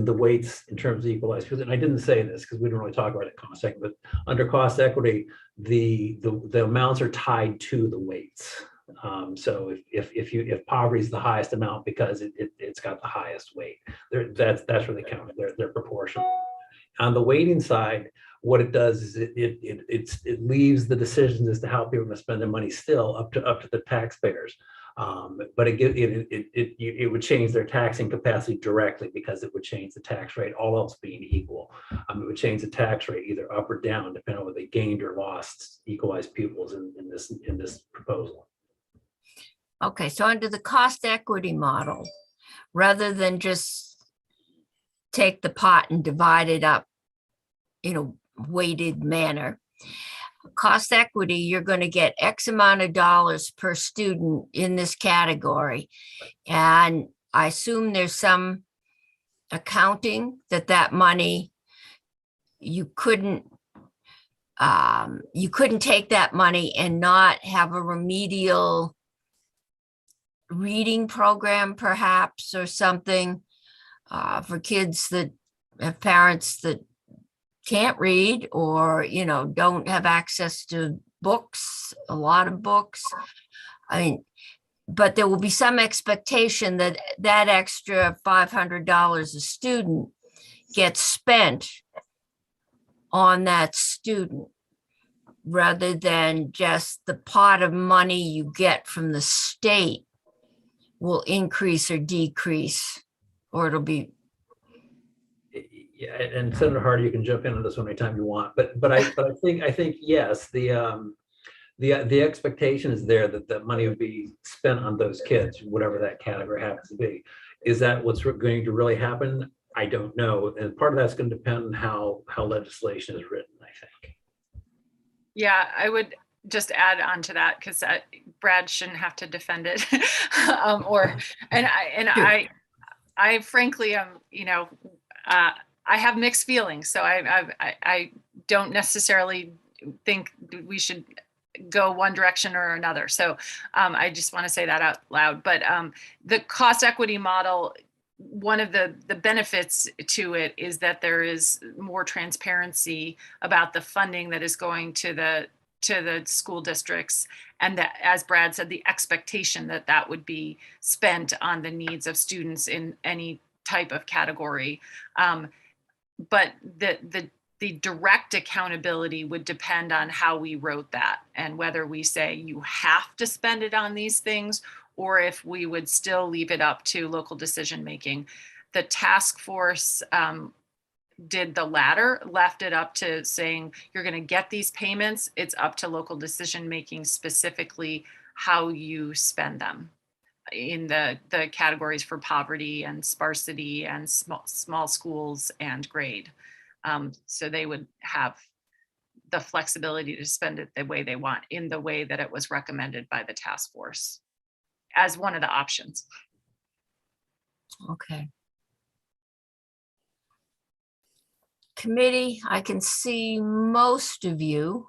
the weights in terms of equalized, and I didn't say this because we don't really talk about it cost equity, but under cost equity, the amounts are tied to the weights. So if poverty is the highest amount because it's got the highest weight, that's where they count. They're proportional. On the weighting side, what it does is it leaves the decisions as to how people are going to spend their money still up to the taxpayers. But it would change their taxing capacity directly because it would change the tax rate, all else being equal. It would change the tax rate either up or down, depending on whether they gained or lost equalized pupils in this proposal. Okay, so under the cost equity model, rather than just take the pot and divide it up in a weighted manner, cost equity, you're going to get X amount of dollars per student in this category. And I assume there's some accounting that money, you couldn't take that money and not have a remedial reading program perhaps, or something for kids that have parents that can't read or, don't have access to books, a lot of books. I mean, but there will be some expectation that that extra $500 a student gets spent on that student rather than just the pot of money you get from the state will increase or decrease, or it'll be. Yeah, and Senator Hardy, you can jump in on this one anytime you want, but I think yes, the expectation is there that the money would be spent on those kids, whatever that category happens to be. Is that what's going to really happen? I don't know, and part of that's going to depend on how legislation is written, I think. Yeah, I would just add on to that because Brad shouldn't have to defend it. I frankly I have mixed feelings. So I don't necessarily think we should go one direction or another. So I just want to say that out loud. But the cost equity model, one of the benefits to it is that there is more transparency about the funding that is going to the school districts, and that, as Brad said, the expectation that that would be spent on the needs of students in any type of category. But the direct accountability would depend on how we wrote that and whether we say you have to spend it on these things, or if we would still leave it up to local decision making. The task force did the latter, left it up to saying you're going to get these payments. It's up to local decision making, specifically how you spend them in the categories for poverty and sparsity and small schools and grade. So they would have the flexibility to spend it the way they want, in the way that it was recommended by the task force as one of the options. Okay. Committee, I can see most of you.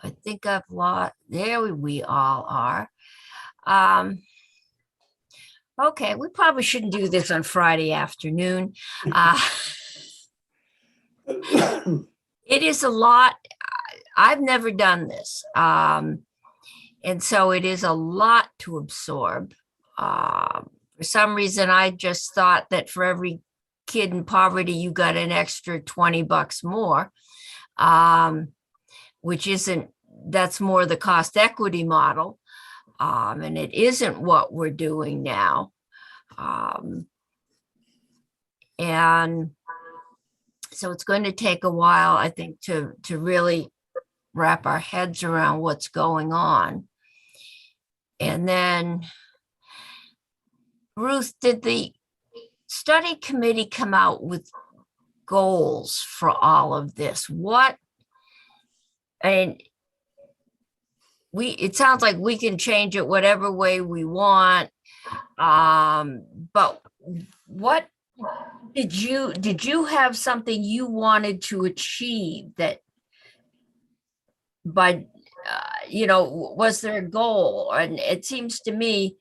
I think I've lost, there we all are. Okay, we probably shouldn't do this on Friday afternoon. It is a lot. I've never done this. And so it is a lot to absorb. For some reason, I just thought that for every kid in poverty, you got an extra $20 more, which isn't, that's more the cost equity model. And it isn't what we're doing now. And so it's going to take a while, I think, to really wrap our heads around what's going on. And then, Ruth, did the study committee come out with goals for all of this? It sounds like we can change it whatever way we want. But what did you have something you wanted to achieve that by, was there a goal? And it seems to me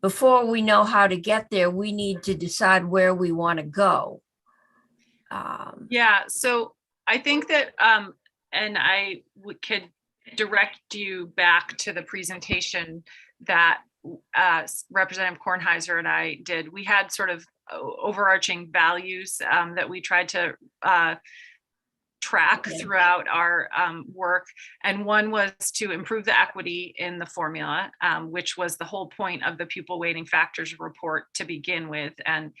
before we know how to get there, we need to decide where we want to go. Yeah, so I think that, and I could direct you back to the presentation that Representative Kornheiser and I did. We had sort of overarching values that we tried to track throughout our work. And one was to improve the equity in the formula, which was the whole point of the pupil weighting factors report to begin with. And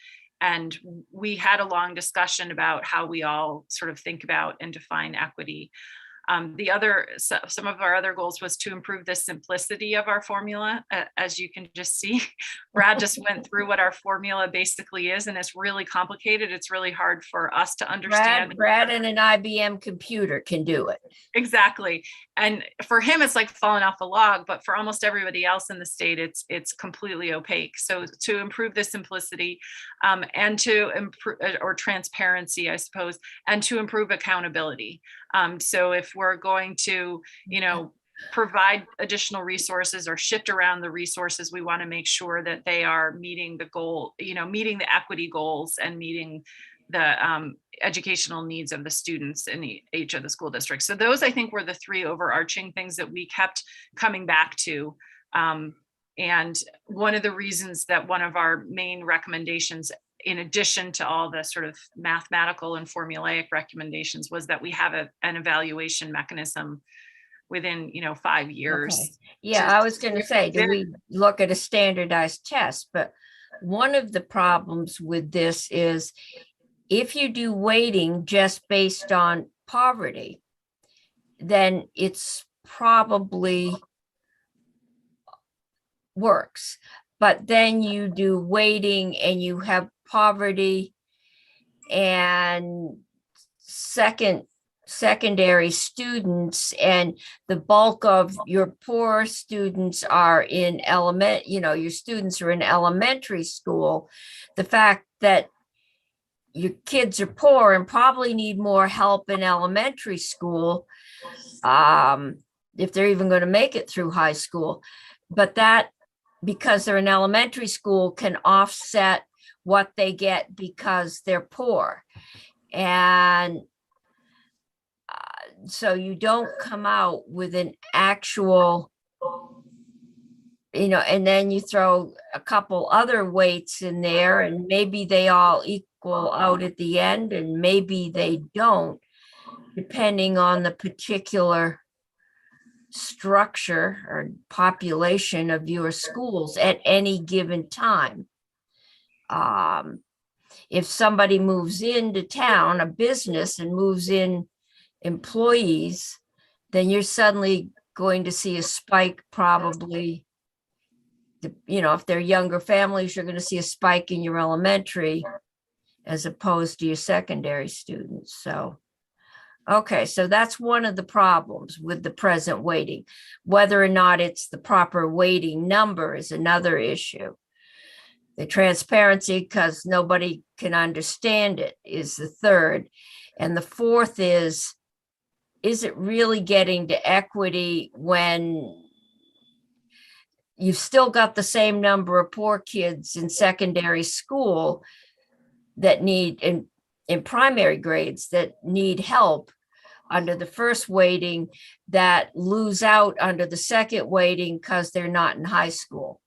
we had a long discussion about how we all sort of think about and define equity. Some of our other goals was to improve the simplicity of our formula. As you can just see, Brad just went through what our formula basically is, and it's really complicated. It's really hard for us to understand. Brad and an IBM computer can do it. Exactly. And for him, it's like falling off a log, but for almost everybody else in the state, it's completely opaque. So to improve the simplicity and to improve, or transparency, I suppose, and to improve accountability. So if we're going to, provide additional resources or shift around the resources, we want to make sure that they are meeting the goal, meeting the equity goals and meeting educational needs of the students in each of the school districts. So those, I think, were the three overarching things that we kept coming back to. And one of the reasons that one of our main recommendations, in addition to all the sort of mathematical and formulaic recommendations, was that we have an evaluation mechanism within, 5 years. Okay. Yeah, I was going to say, do we look at a standardized test? But one of the problems with this is if you do weighting just based on poverty, then it's probably works. But then you do weighting and you have poverty and secondary students, and the bulk of your poor students are in your students are in elementary school. The fact that your kids are poor and probably need more help in elementary school, if they're even going to make it through high school, but that, because they're in elementary school, can offset what they get because they're poor. And so you don't come out with an actual, and then you throw a couple other weights in there and maybe they all equal out at the end and maybe they don't, depending on the particular structure or population of your schools at any given time. If somebody moves into town, a business, and moves in employees, then you're suddenly going to see a spike, probably, if they're younger families, you're going to see a spike in your elementary as opposed to your secondary students. So, okay, so that's one of the problems with the present weighting. Whether or not it's the proper weighting number is another issue. The transparency, because nobody can understand it, is the third. And the fourth is it really getting to equity when you've still got the same number of poor kids in secondary school that need, in primary grades, that need help under the first weighting, that lose out under the second weighting because they're not in high school?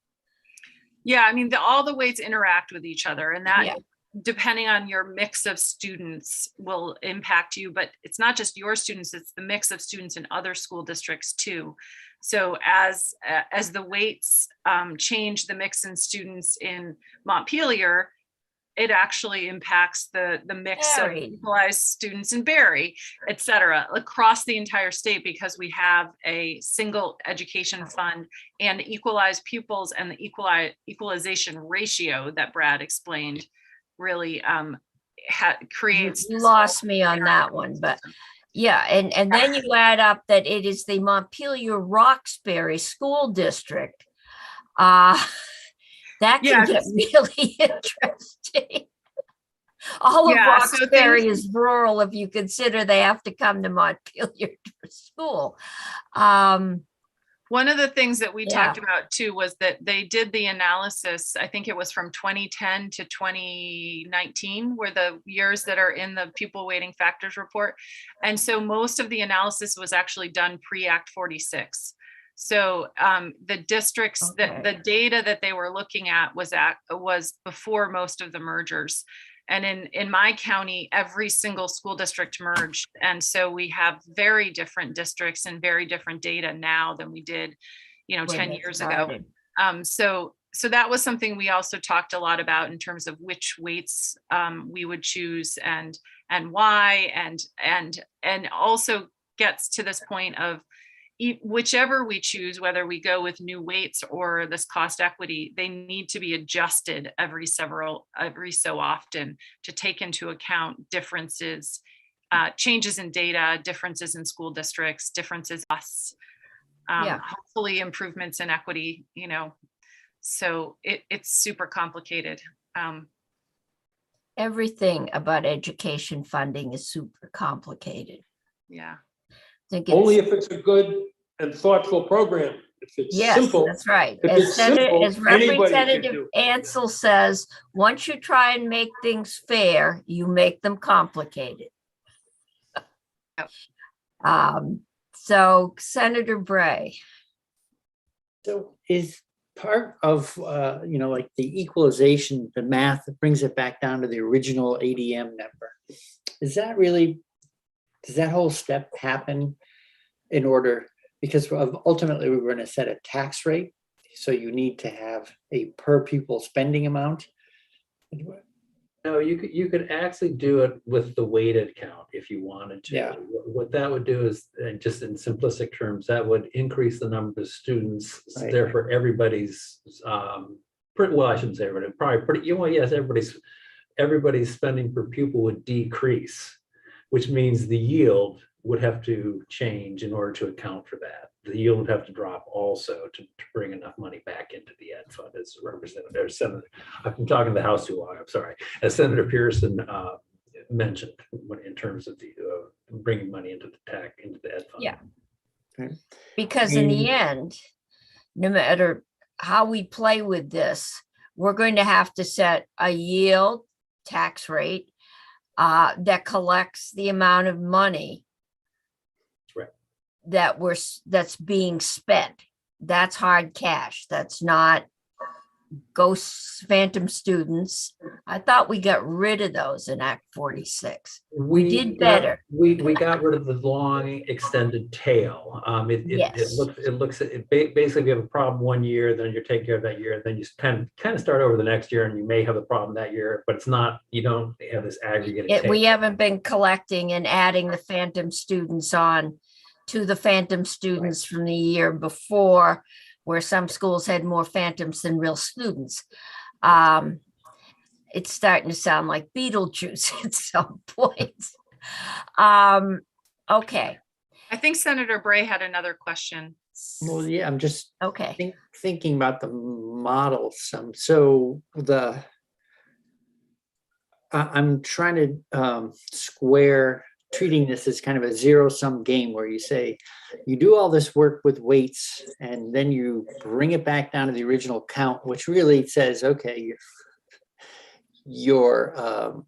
Yeah, I mean, all the weights interact with each other, and that, Yeah. depending on your mix of students, will impact you. But it's not just your students, it's the mix of students in other school districts too. So as the weights change the mix in students in Montpelier, it actually impacts the mix Barry. of equalized students in Barry, et cetera, across the entire state, because we have a single education fund and equalized pupils, and the equalization ratio that Brad explained really creates. You lost me on that one, but yeah, and then you add up that it is the Montpelier Roxbury School District. That can get really interesting. All of Yeah, so Roxbury is rural if you consider they have to come to Montpelier for school. One of the things that we Yeah. talked about too was that they did the analysis, I think it was from 2010 to 2019, were the years that are in the pupil weighting factors report. And so most of the analysis was actually done pre-Act 46. So the districts, Okay. the data that they were looking at was before most of the mergers. And in my county, every single school district merged. And so we have very different districts and very different data now than we did, when 10 it years ago. started. So that was something we also talked a lot about in terms of which weights we would choose and why, and also gets to this point of whichever we choose, whether we go with new weights or this cost equity, they need to be adjusted every so often to take into account differences, changes in data, differences in school districts, differences in us, Yeah. hopefully improvements in equity, so it's super complicated. Everything about education funding is super complicated. Yeah. I think Only it's, if it's a good and thoughtful program. If it's Yes, simple, that's right. if As it's simple, as anybody can Representative do Ansel says, once you try and make things fair, you make them complicated. Yep. So Senator Bray, So is part of, like the equalization, the math that brings it back down to the original ADM number. Is that really, does that whole step happen in order, because ultimately we're going to set a tax rate. So you need to have a per pupil spending amount. No, you could actually do it with the weighted count if you wanted to. Yeah. What that would do is, just in simplistic terms, that would increase the number of students. Right. Therefore, everybody's, well, I shouldn't say everybody, probably yes, everybody's spending per pupil would decrease, which means the yield would have to change in order to account for that. The yield would have to drop also to bring enough money back into the ed fund, as Representative Senator. I'm talking to the House too long. I'm sorry. As Senator Pearson mentioned, in terms of the bringing money into the ed fund. Yeah. Okay. because in the end, no matter how we play with this, we're going to have to set a yield tax rate that collects the amount of money that's being spent. That's hard cash. That's not ghost phantom students. I thought we got rid of those in Act 46. We did better. We got rid of the long extended tail. Yes. Basically, if you have a problem one year, then you take care of that year, then you kind of start over the next year, and you may have a problem that year, but it's not, you don't have this aggregate. We haven't been collecting and adding the phantom students on to the phantom students from the year before, where some schools had more phantoms than real students. It's starting to sound like Beetlejuice at some point. Okay. I think Senator Bray had another question. Well, yeah, I'm just Okay. thinking about the model some. So I'm trying to square treating this as kind of a zero-sum game where you say you do all this work with weights and then you bring it back down to the original count, which really says, okay, you're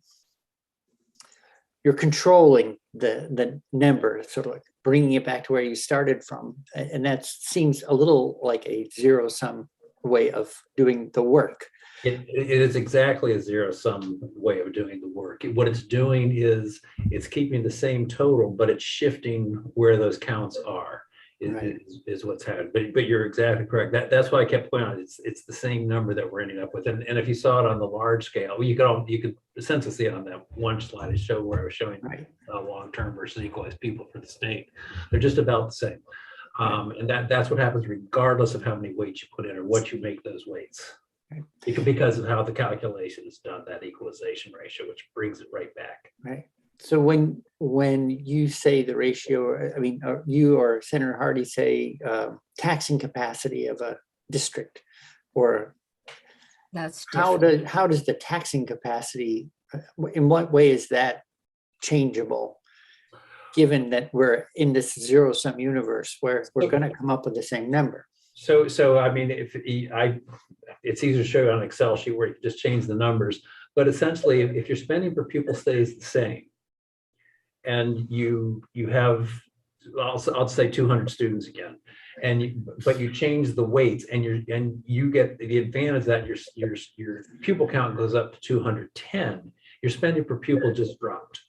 controlling the number, sort of like bringing it back to where you started from. And that seems a little like a zero-sum way of doing the work. It is exactly a zero-sum way of doing the work. What it's doing is it's keeping the same total, but it's shifting where those counts are. Is what's happening. But you're exactly correct. That's why I kept pointing out it's the same number that we're ending up with. And if you saw it on the large scale, you could essentially see it on that one slide I showed where I was showing long-term versus equalized people for the state. They're just about the same. And that's what happens regardless of how many weights you put in or what you make those weights. Because of how the calculation is done, that equalization ratio, which brings it right back. Right. So when you say the ratio, I mean, you or Senator Hardy say taxing capacity of a district, or That's how does the taxing capacity, in what way is that changeable? Given that we're in this zero-sum universe where we're going to come up with the same number. So I mean, it's easier to show you on an Excel sheet where you can just change the numbers. But essentially, if your spending per pupil stays the same, and you have, I'll say 200 students again, but you change the weights, and you get the advantage that your pupil count goes up to 210. Your spending per pupil just dropped.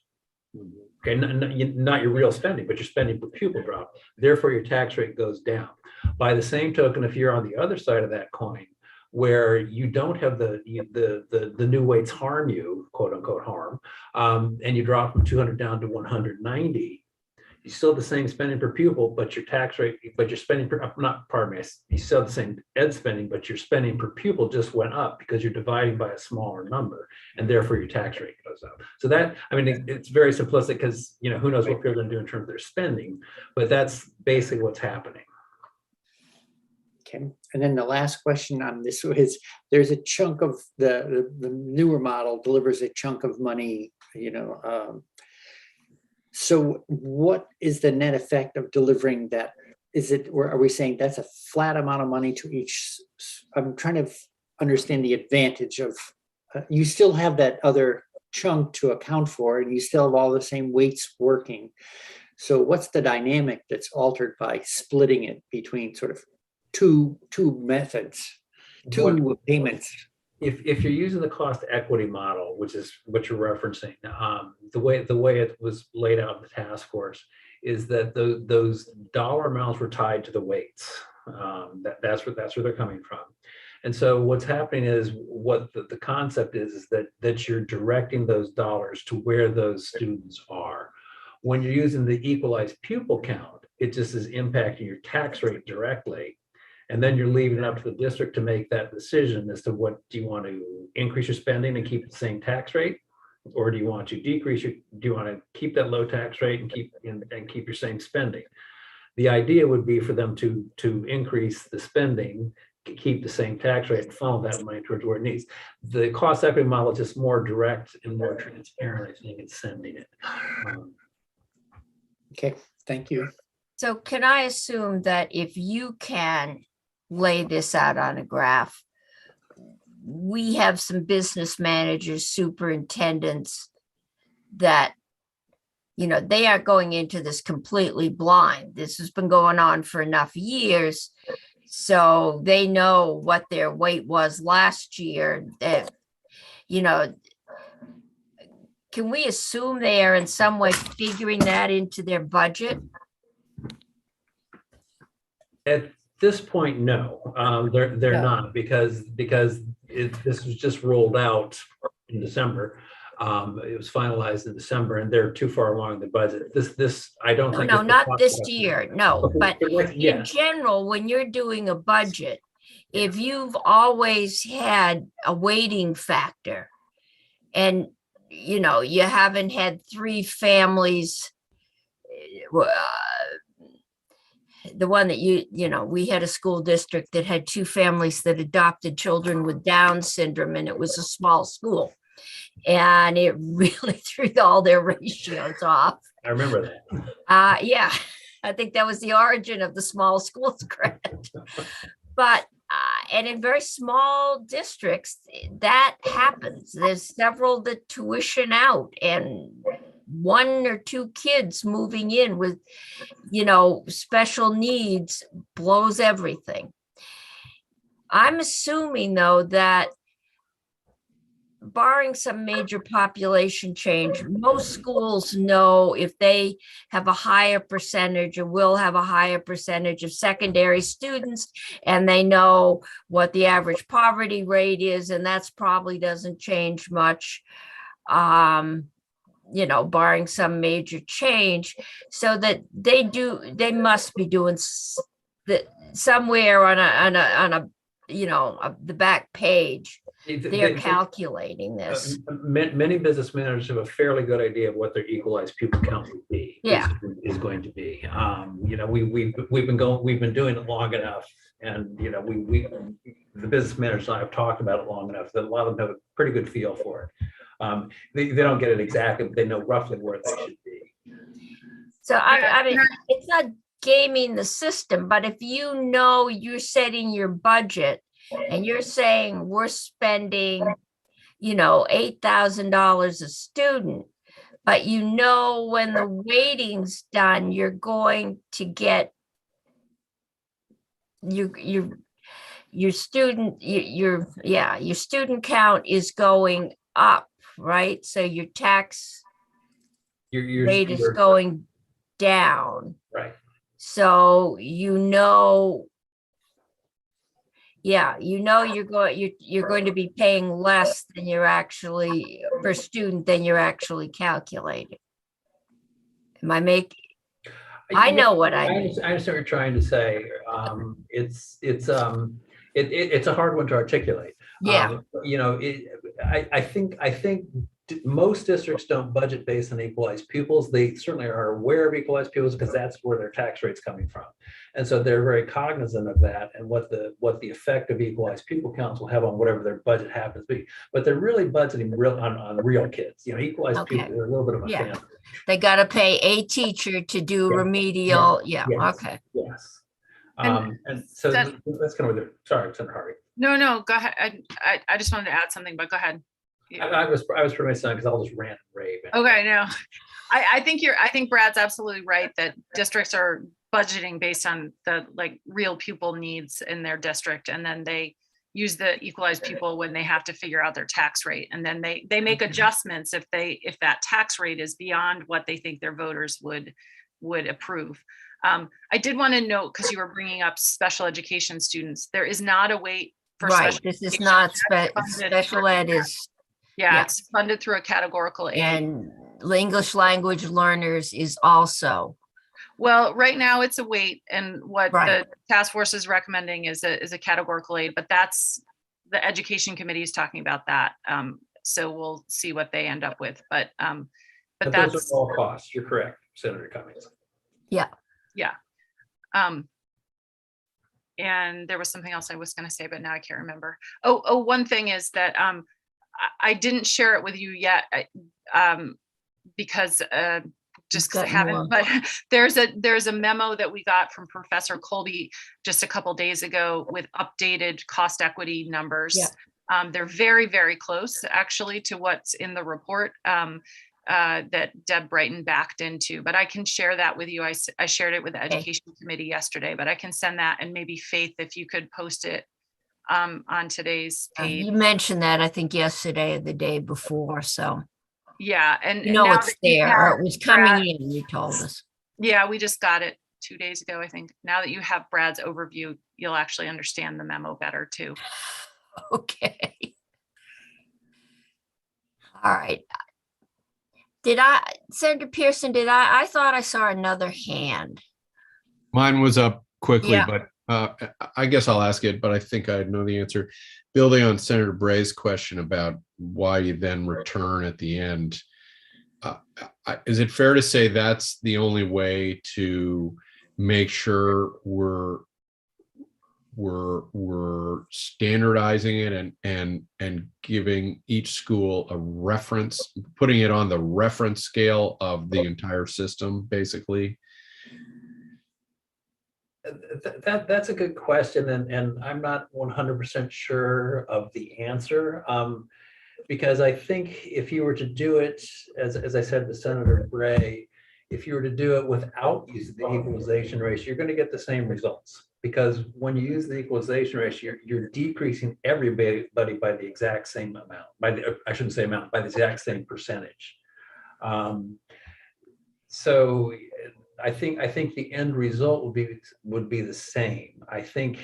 Okay, not your real spending, but your spending per pupil dropped. Therefore, your tax rate goes down. By the same token, if you're on the other side of that coin, where you don't have the new weights harm you, quote unquote harm, and you drop from 200 down to 190, you still have the same spending per pupil, but your tax rate, but your spending per, not, pardon me, you still have the same ed spending, but your spending per pupil just went up because you're dividing by a smaller number, and therefore your tax rate goes up. So that, I mean, it's very simplistic because, who knows what people are going to do in terms of their spending, but that's basically what's happening. Okay, and then the last question on this is, there's a chunk of the newer model delivers a chunk of money, so what is the net effect of delivering that is it, or are we saying that's a flat amount of money to each? I'm trying to understand the advantage of, you still have that other chunk to account for, and you still have all the same weights working. So what's the dynamic that's altered by splitting it between sort of two methods, two payments? If you're using the cost equity model, which is what you're referencing, the way it was laid out in the task force is that those dollar amounts were tied to the weights. That's where they're coming from. And so what's happening is what the concept is that you're directing those dollars to where those students are. When you're using the equalized pupil count, it just is impacting your tax rate directly. And then you're leaving it up to the district to make that decision as to what, do you want to increase your spending and keep the same tax rate? Or do you want to decrease do you want to keep that low tax rate and keep your same spending? The idea would be for them to increase the spending, keep the same tax rate, and funnel that money towards where it needs. The cost equity model is just more direct and more transparent, I think, in sending it. Okay, thank you. So can I assume that if you can lay this out on a graph, we have some business managers, superintendents that, they are going into this completely blind. This has been going on for enough years. So they know what their weight was last year. That, can we assume they are in some way figuring that into their budget? At this point, no, they're No. not, because this was just rolled out in December. It was finalized in December, and they're too far along in the budget. This I don't think. No, it's the not cost this equity. year, no, but in Yeah, general, when you're doing a budget, if you've always had a weighting factor and, you haven't had three families, the one that we had a school district that had two families that adopted children with Down syndrome, and it was a small school. And it really threw all their ratios off. I remember that. Yeah, I think that was the origin of the small schools grant. But, and in very small districts, that happens. There's several that tuition out, and one or two kids moving in with, special needs blows everything. I'm assuming, though, that barring some major population change, most schools know if they have a higher percentage or will have a higher percentage of secondary students, and they know what the average poverty rate is, and that's probably doesn't change much, barring some major change, so that they must be doing that somewhere on the back page. They're calculating this. Many business managers have a fairly good idea of what their equalized pupil count would be. Yeah. Is going to be. We've been doing it long enough, and the business managers and I have talked about it long enough that a lot of them have a pretty good feel for it. They don't get it exactly, but they know roughly where they should be. So I mean, it's not gaming the system, but if you're setting your budget and you're saying we're spending, $8,000 a student, but when the weighting's done, you're going to get your student count is going up, right? So your tax rate is going down. Right. So you're going to be paying less than you're actually per student than you're actually calculating. Am I making? I know what I mean. I understand what you're trying to say. It's a hard one to articulate. Yeah. I think most districts don't budget based on equalized pupils. They certainly are aware of equalized pupils because that's where their tax rate's coming from. And so they're very cognizant of that and what the effect of equalized pupil counts will have on whatever their budget happens to be. But they're really budgeting on real kids. Equalized pupils are a little bit of a family. They got to pay a teacher to do remedial. Yeah. Yes. Okay. Yes. And so That- that's kind of what sorry, Senator Harvey. No, go ahead. I just wanted to add something, but go ahead. I was pretty much done because I'll just rant and rave. Okay, no, I think Brad's absolutely right that districts are budgeting based on the like real pupil needs in their district, and then they use the equalized pupil when they have to figure out their tax rate, and then they make adjustments if that tax rate is beyond what they think their voters would approve. I did want to note, because you were bringing up special education students, there is not a weight for Right, special this is education. not That's funded special through- ed is, Yeah, yeah. it's funded through a categorical aid. and English language learners is also, Well, right now it's a weight, and what Right. the task force is recommending is a categorical aid, but that's, the education committee is talking about that. So we'll see what they end up with, but But that's, those are all costs. You're correct, Senator Cummings. and there was something else I was gonna say, but now I can't remember. Oh, one thing is that I didn't share it with you yet, because just because I got haven't, more. but there's a memo that we got from Professor Colby just a couple days ago with updated cost equity numbers. Yeah. They're very, very close actually to what's in the report that Deb Brighton backed into, but I can share that with you. I shared it with the education committee yesterday, but I can send that, and maybe Faith, if you could post it on today's page. you mentioned that, I think yesterday or the day before, so Yeah, and you know now it's that you there, or have it was coming Brad- in, you told us. Yeah, we just got it 2 days ago, I think. Now that you have Brad's overview, you'll actually understand the memo better too. Okay. All right. Senator Pearson, I thought I saw another hand. Mine was up quickly, Yeah. but I guess I'll ask it, but I think I know the answer. Building on Senator Bray's question about why you then return at the end, is it fair to say that's the only way to make sure we're standardizing it and giving each school a reference, putting it on the reference scale of the entire system, basically? That's a good question, and I'm not 100% sure of the answer, because I think if you were to do it, as I said to Senator Bray, if you were to do it without using the equalization ratio, you're going to get the same results. Because when you use the equalization ratio, you're decreasing everybody by the exact same amount. I shouldn't say amount, by the exact same percentage. So I think the end result would be the same. I think,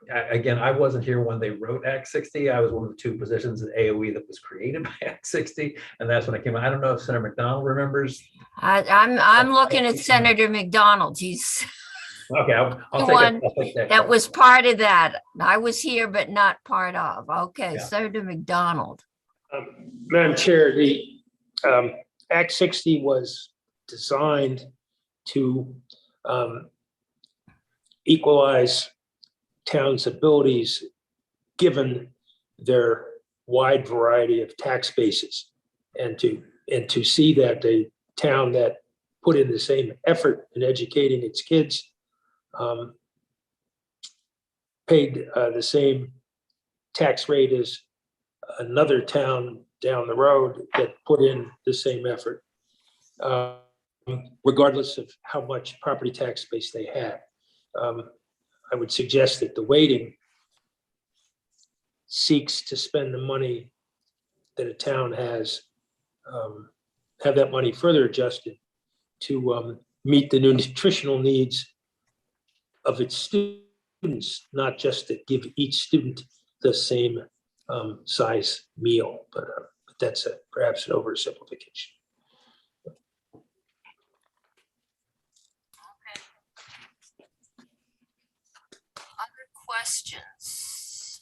again, I wasn't here when they wrote Act 60. I was one of the two positions at AOE that was created by Act 60, and that's when I came out. I don't know if Senator McDonald remembers. I'm looking at Senator McDonald. He's Okay, I'll The take one I'll take that. that was part of that. I was here, but not part of. Okay, Yeah. Senator McDonald. Madam Chair, the Act 60 was designed to equalize towns' abilities given their wide variety of tax bases, and to see that a town that put in the same effort in educating its kids paid the same tax rate as another town down the road that put in the same effort, regardless of how much property tax base they had. I would suggest that the weighting seeks to spend the money that a town has, have that money further adjusted to meet the nutritional needs of its students, not just to give each student the same size meal, but that's perhaps an oversimplification. Other questions?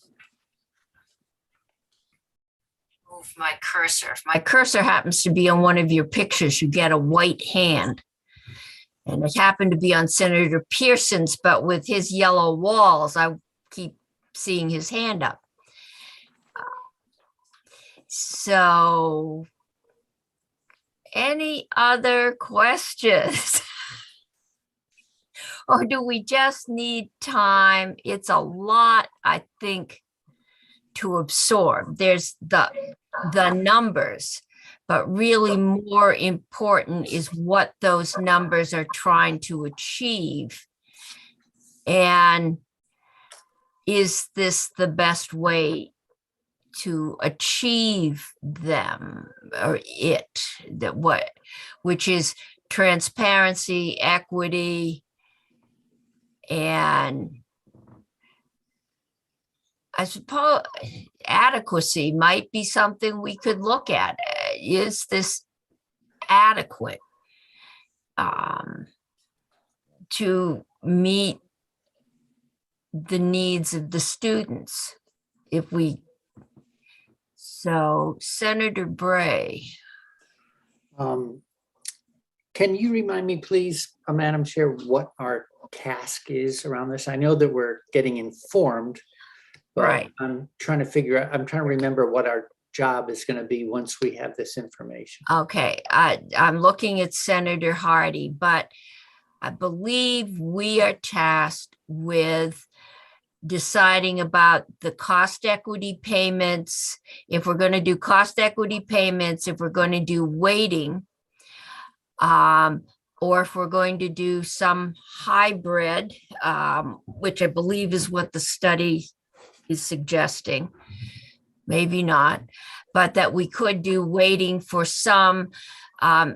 Move my cursor. If my cursor happens to be on one of your pictures, you get a white hand. And it happened to be on Senator Pearson's, but with his yellow walls, I keep seeing his hand up. So, any other questions? Or do we just need time? It's a lot, I think, to absorb. There's the numbers, but really more important is what those numbers are trying to achieve. And is this the best way to achieve them or it, that what, which is transparency, equity, and I suppose adequacy might be something we could look at. Is this adequate to meet the needs of the students? If we, so Senator Bray. Can you remind me, please, Madam Chair, what our task is around this? I know that we're getting informed, but Right. I'm trying to figure out, I'm trying to remember what our job is going to be once we have this information. Okay, I'm looking at Senator Hardy, but I believe we are tasked with deciding about the cost equity payments, if we're going to do cost equity payments, if we're going to do weighting, or if we're going to do some hybrid, which I believe is what the study is suggesting. Maybe not, but that we could do weighting for some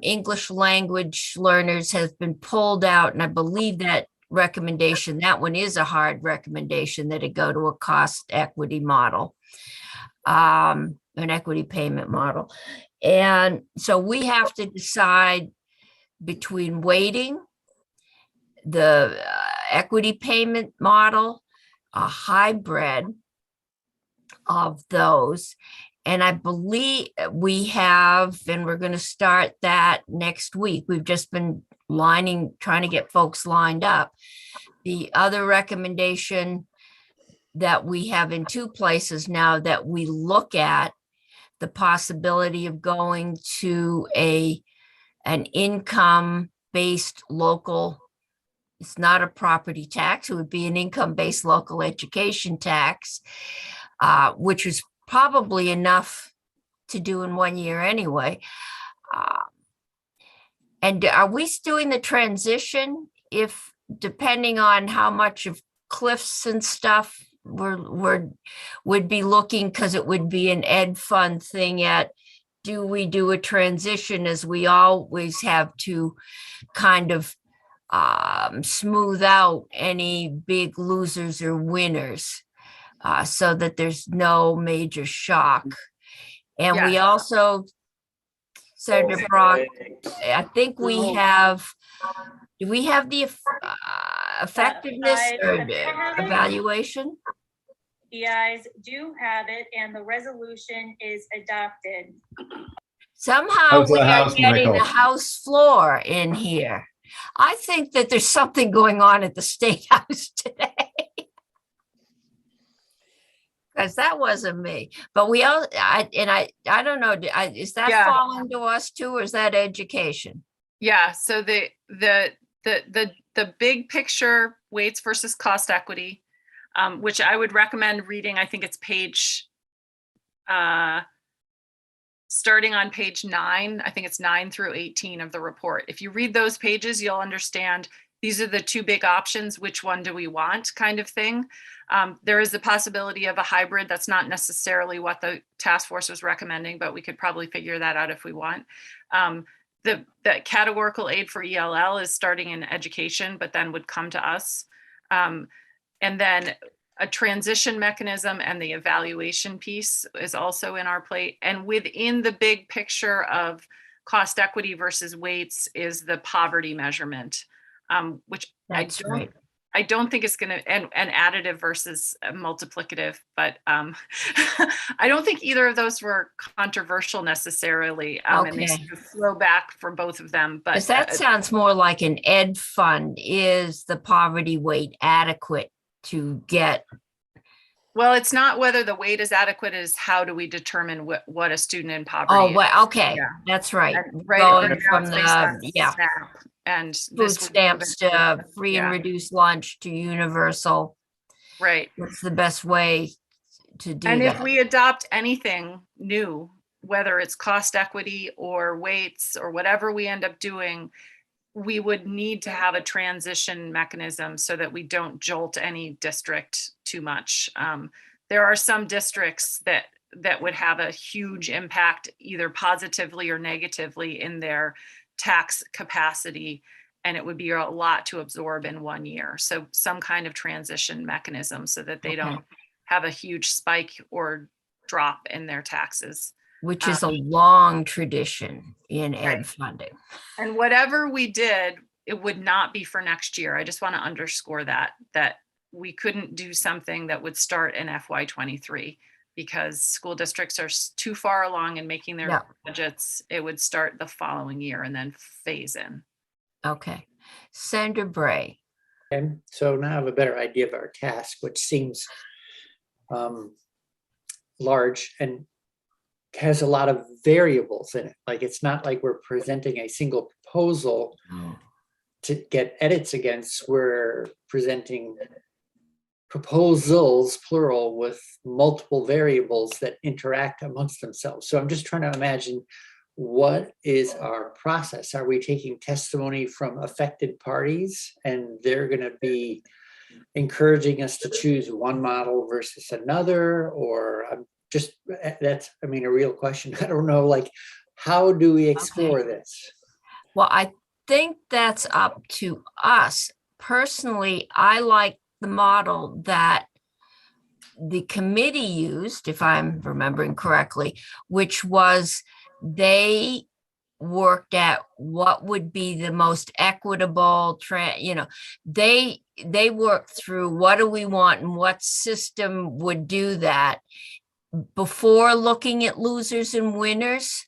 English language learners has been pulled out. And I believe that recommendation, that one is a hard recommendation, that it go to a cost equity model, an equity payment model. And so we have to decide between weighting, the equity payment model, a hybrid of those. And I believe we have, and we're going to start that next week. We've just been trying to get folks lined up. The other recommendation that we have in two places now, that we look at the possibility of going to an income-based local, it's not a property tax, it would be an income-based local education tax, which is probably enough to do in 1 year anyway. And are we doing the transition if, depending on how much of Cliffs and stuff would be looking, because it would be an ed fund thing yet, do we do a transition, as we always have to kind of smooth out any big losers or winners, so that there's no major shock? And we Yes. also, Senator Brock, I think we have, do we have the effectiveness or evaluation? You guys do have it, and the resolution is adopted. Somehow How's the we are house, getting Michael? the House floor in here. I think that there's something going on at the State House today. Because that wasn't me, but we all, I don't know, is that Yeah. falling to us too, or is that education? Yeah, so the big picture weights versus cost equity, which I would recommend reading. I think it's page, starting on page 9. I think it's 9 through 18 of the report. If you read those pages, you'll understand these are the two big options. Which one do we want, kind of thing. There is the possibility of a hybrid. That's not necessarily what the task force was recommending, but we could probably figure that out if we want. The categorical aid for ELL is starting in education, but then would come to us. And then a transition mechanism and the evaluation piece is also in our plate. And within the big picture of cost equity versus weights is the poverty measurement, which That's right. I don't think it's going to, and additive versus multiplicative, but I don't think either of those were controversial necessarily. And they sort of flow back for both of them. But Because that sounds more like an ed fund. Is the poverty weight adequate to get? Well, it's not whether the weight is adequate, is how do we determine what a student in poverty Oh, is. well, okay, Yeah. that's right. And right Going now from it's based on the, yeah. SNAP. And Food this would move stamps into- to free and yeah. reduced lunch to universal. Right. What's the best way to do And that? if we adopt anything new, whether it's cost equity or weights or whatever we end up doing, we would need to have a transition mechanism so that we don't jolt any district too much. There are some districts that would have a huge impact, either positively or negatively, in their tax capacity, and it would be a lot to absorb in 1 year. So some kind of transition mechanism so that they don't have a huge spike or drop in their taxes. Which is a long tradition in ed Right. funding. And whatever we did, it would not be for next year. I just want to underscore that we couldn't do something that would start in FY23 because school districts are too far along in making their Yeah. budgets. It would start the following year and then phase in. Okay. Senator Bray. And so now I have a better idea of our task, which seems large and has a lot of variables in it. Like, it's not like we're presenting a single proposal to get edits against. We're presenting proposals, plural, with multiple variables that interact amongst themselves. So I'm just trying to imagine, what is our process? Are we taking testimony from affected parties and they're going to be encouraging us to choose one model versus another? Or that's, I mean, a real question. I don't know, like, how do we explore this? Well, I think that's up to us. Personally, I like the model that the committee used, if I'm remembering correctly, which was they worked at what would be the most equitable they worked through what do we want and what system would do that before looking at losers and winners,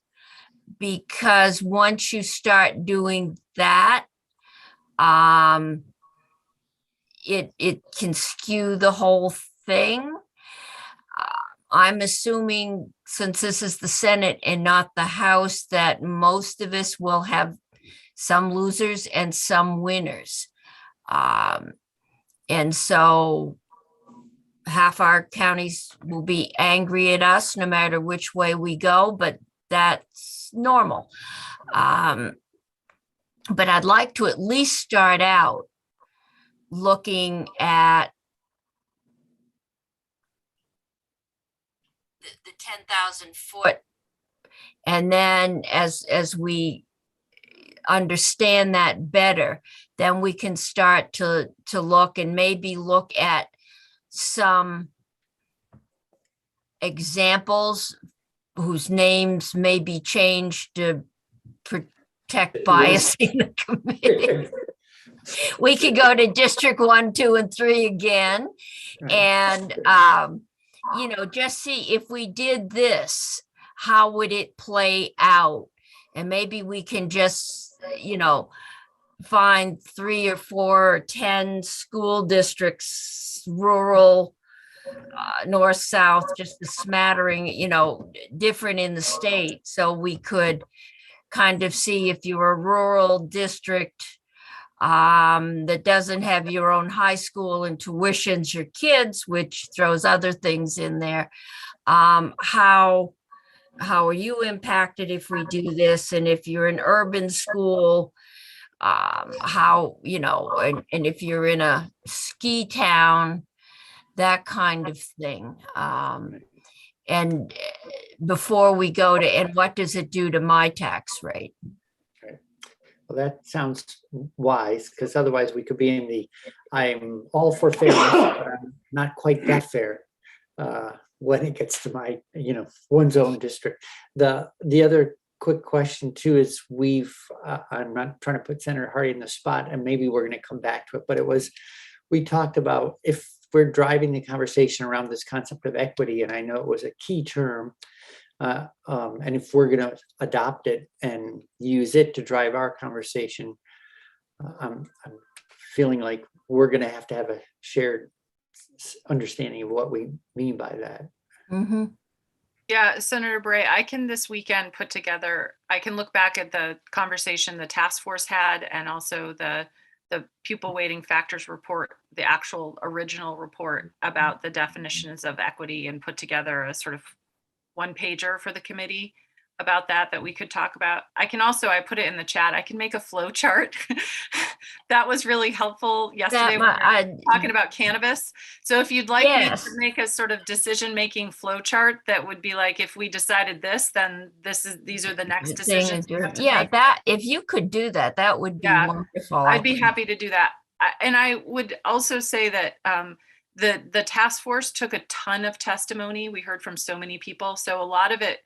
because once you start doing that, it can skew the whole thing. I'm assuming, since this is the Senate and not the House, that most of us will have some losers and some winners. And so half our counties will be angry at us no matter which way we go, but that's normal. But I'd like to at least start out looking at the 10,000 foot. And then as we understand that better, then we can start to look and maybe look at some examples whose names may be changed to protect bias in the committee. We could go to District 1, 2, and 3 again. Right. And, just see if we did this, how would it play out? And maybe we can just, find 3 or 4 or 10 school districts, rural, north, south, just a smattering, different in the state. So we could kind of see if you're a rural district that doesn't have your own high school and tuitions your kids, which throws other things in there. How are you impacted if we do this? And if you're an urban school, how, and if you're in a ski town, that kind of thing. And before we go to, and what does it do to my tax rate? Well, that sounds wise, because otherwise we could be in the, I'm all for fairness, but I'm not quite that fair when it gets to my, one's own district. The other quick question too is I'm not trying to put Senator Hardy in the spot, and maybe we're going to come back to it, but we talked about if we're driving the conversation around this concept of equity, and I know it was a key term, and if we're going to adopt it and use it to drive our conversation, I'm feeling like we're going to have a shared understanding of what we mean by that. Mm-hmm. Yeah, Senator Bray, I can this weekend I can look back at the conversation the task force had and also the pupil weighting factors report, the actual original report about the definitions of equity, and put together a sort of one pager for the committee about that we could talk about. I put it in the chat, I can make a flow chart. That was really helpful yesterday when we were talking about cannabis. So if you'd like me Yes. to make a sort of decision-making flow chart that would be like, if we decided this, then these are the next decisions we have to Yeah, make. that, if you could do that, that would be Yeah, wonderful. I'd be happy to do that. And I would also say that the task force took a ton of testimony. We heard from so many people. So a lot of it,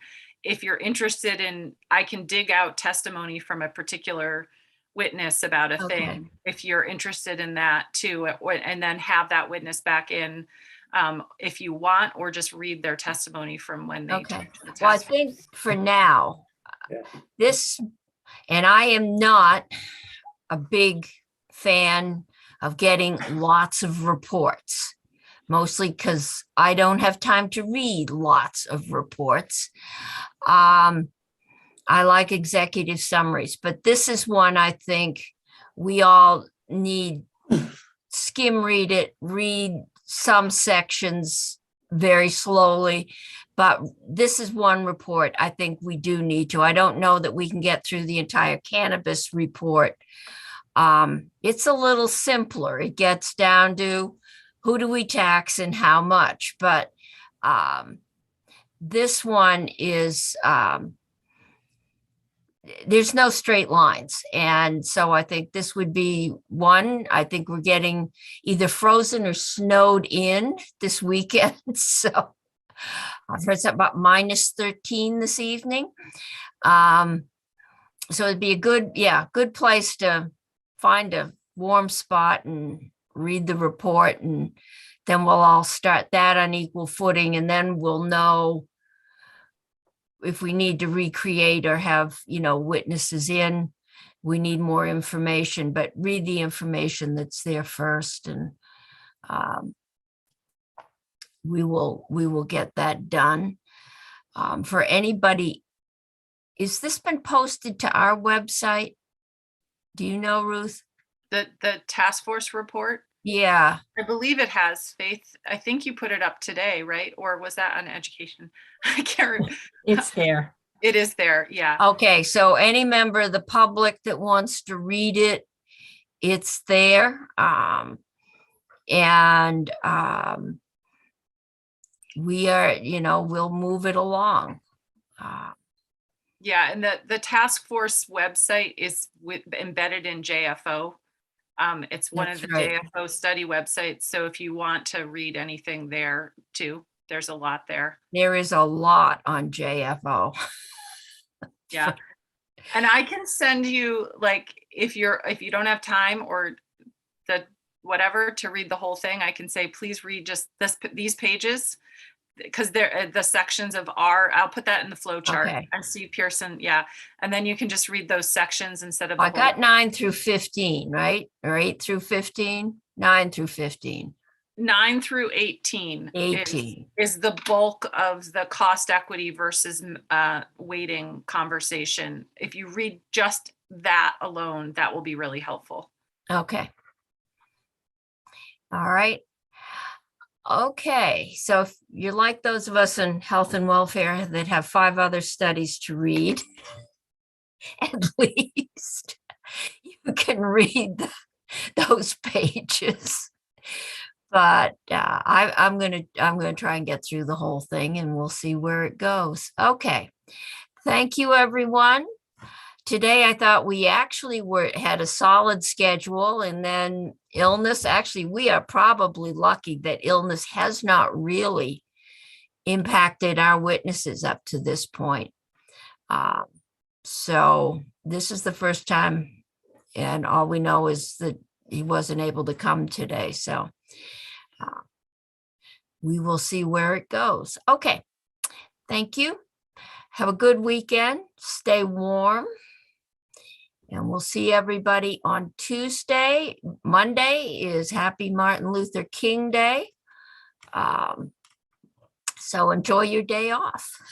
if you're interested in, I can dig out testimony from a particular witness about a Okay. thing, if you're interested in that too, and then have that witness back in if you want, or just read their testimony from when they Okay. talked to the Well, I task force. think for now, Yeah. this, and I am not a big fan of getting lots of reports, mostly because I don't have time to read lots of reports. I like executive summaries, but this is one I think we all need. Skim read it, read some sections very slowly, but this is one report I think we do need to. I don't know that we can get through the entire cannabis report. It's a little simpler. It gets down to who do we tax and how much, but this one is, there's no straight lines. And so I think this would be one. I think we're getting either frozen or snowed in this weekend. So I've heard something about -13 this evening. So it'd be a good place to find a warm spot and read the report. And then we'll all start that on equal footing. And then we'll know if we need to recreate or have, witnesses in, we need more information, but read the information that's there first, and we will get that done. For anybody, is this been posted to our website? Do you know, Ruth? The task force report, Yeah. I believe it has, Faith. I think you put it up today, right? Or was that on education? I can't remember. It's there. It is there, yeah. Okay, so any member of the public that wants to read it, it's there. And we are, we'll move it along. Yeah, and the task force website is embedded in JFO. It's one of That's the right. JFO study websites. So if you want to read anything there too, there's a lot there. There is a lot on JFO. Yeah. And I can send you, like, if you don't have time or the whatever to read the whole thing, I can say, please read just these pages, because they're the sections of I'll put that in the flow chart. Okay. And see Pearson, yeah. And then you can just read those sections instead of I got 9 through 15, right? Or 8 through 15, 9 through 15. 9 through 18, 18. is the bulk of the cost equity versus weighting conversation. If you read just that alone, that will be really helpful. Okay. All right. Okay, so if you're like those of us in health and welfare that have 5 other studies to read, at least you can read those pages. But I'm gonna try and get through the whole thing, and we'll see where it goes. Okay, thank you, everyone. Today, I thought we actually had a solid schedule, and then illness. Actually, we are probably lucky that illness has not really impacted our witnesses up to this point. So this is the first time, and all we know is that he wasn't able to come today. So we will see where it goes. Okay, thank you. Have a good weekend. Stay warm. And we'll see everybody on Tuesday. Monday is Happy Martin Luther King Day. So enjoy your day off.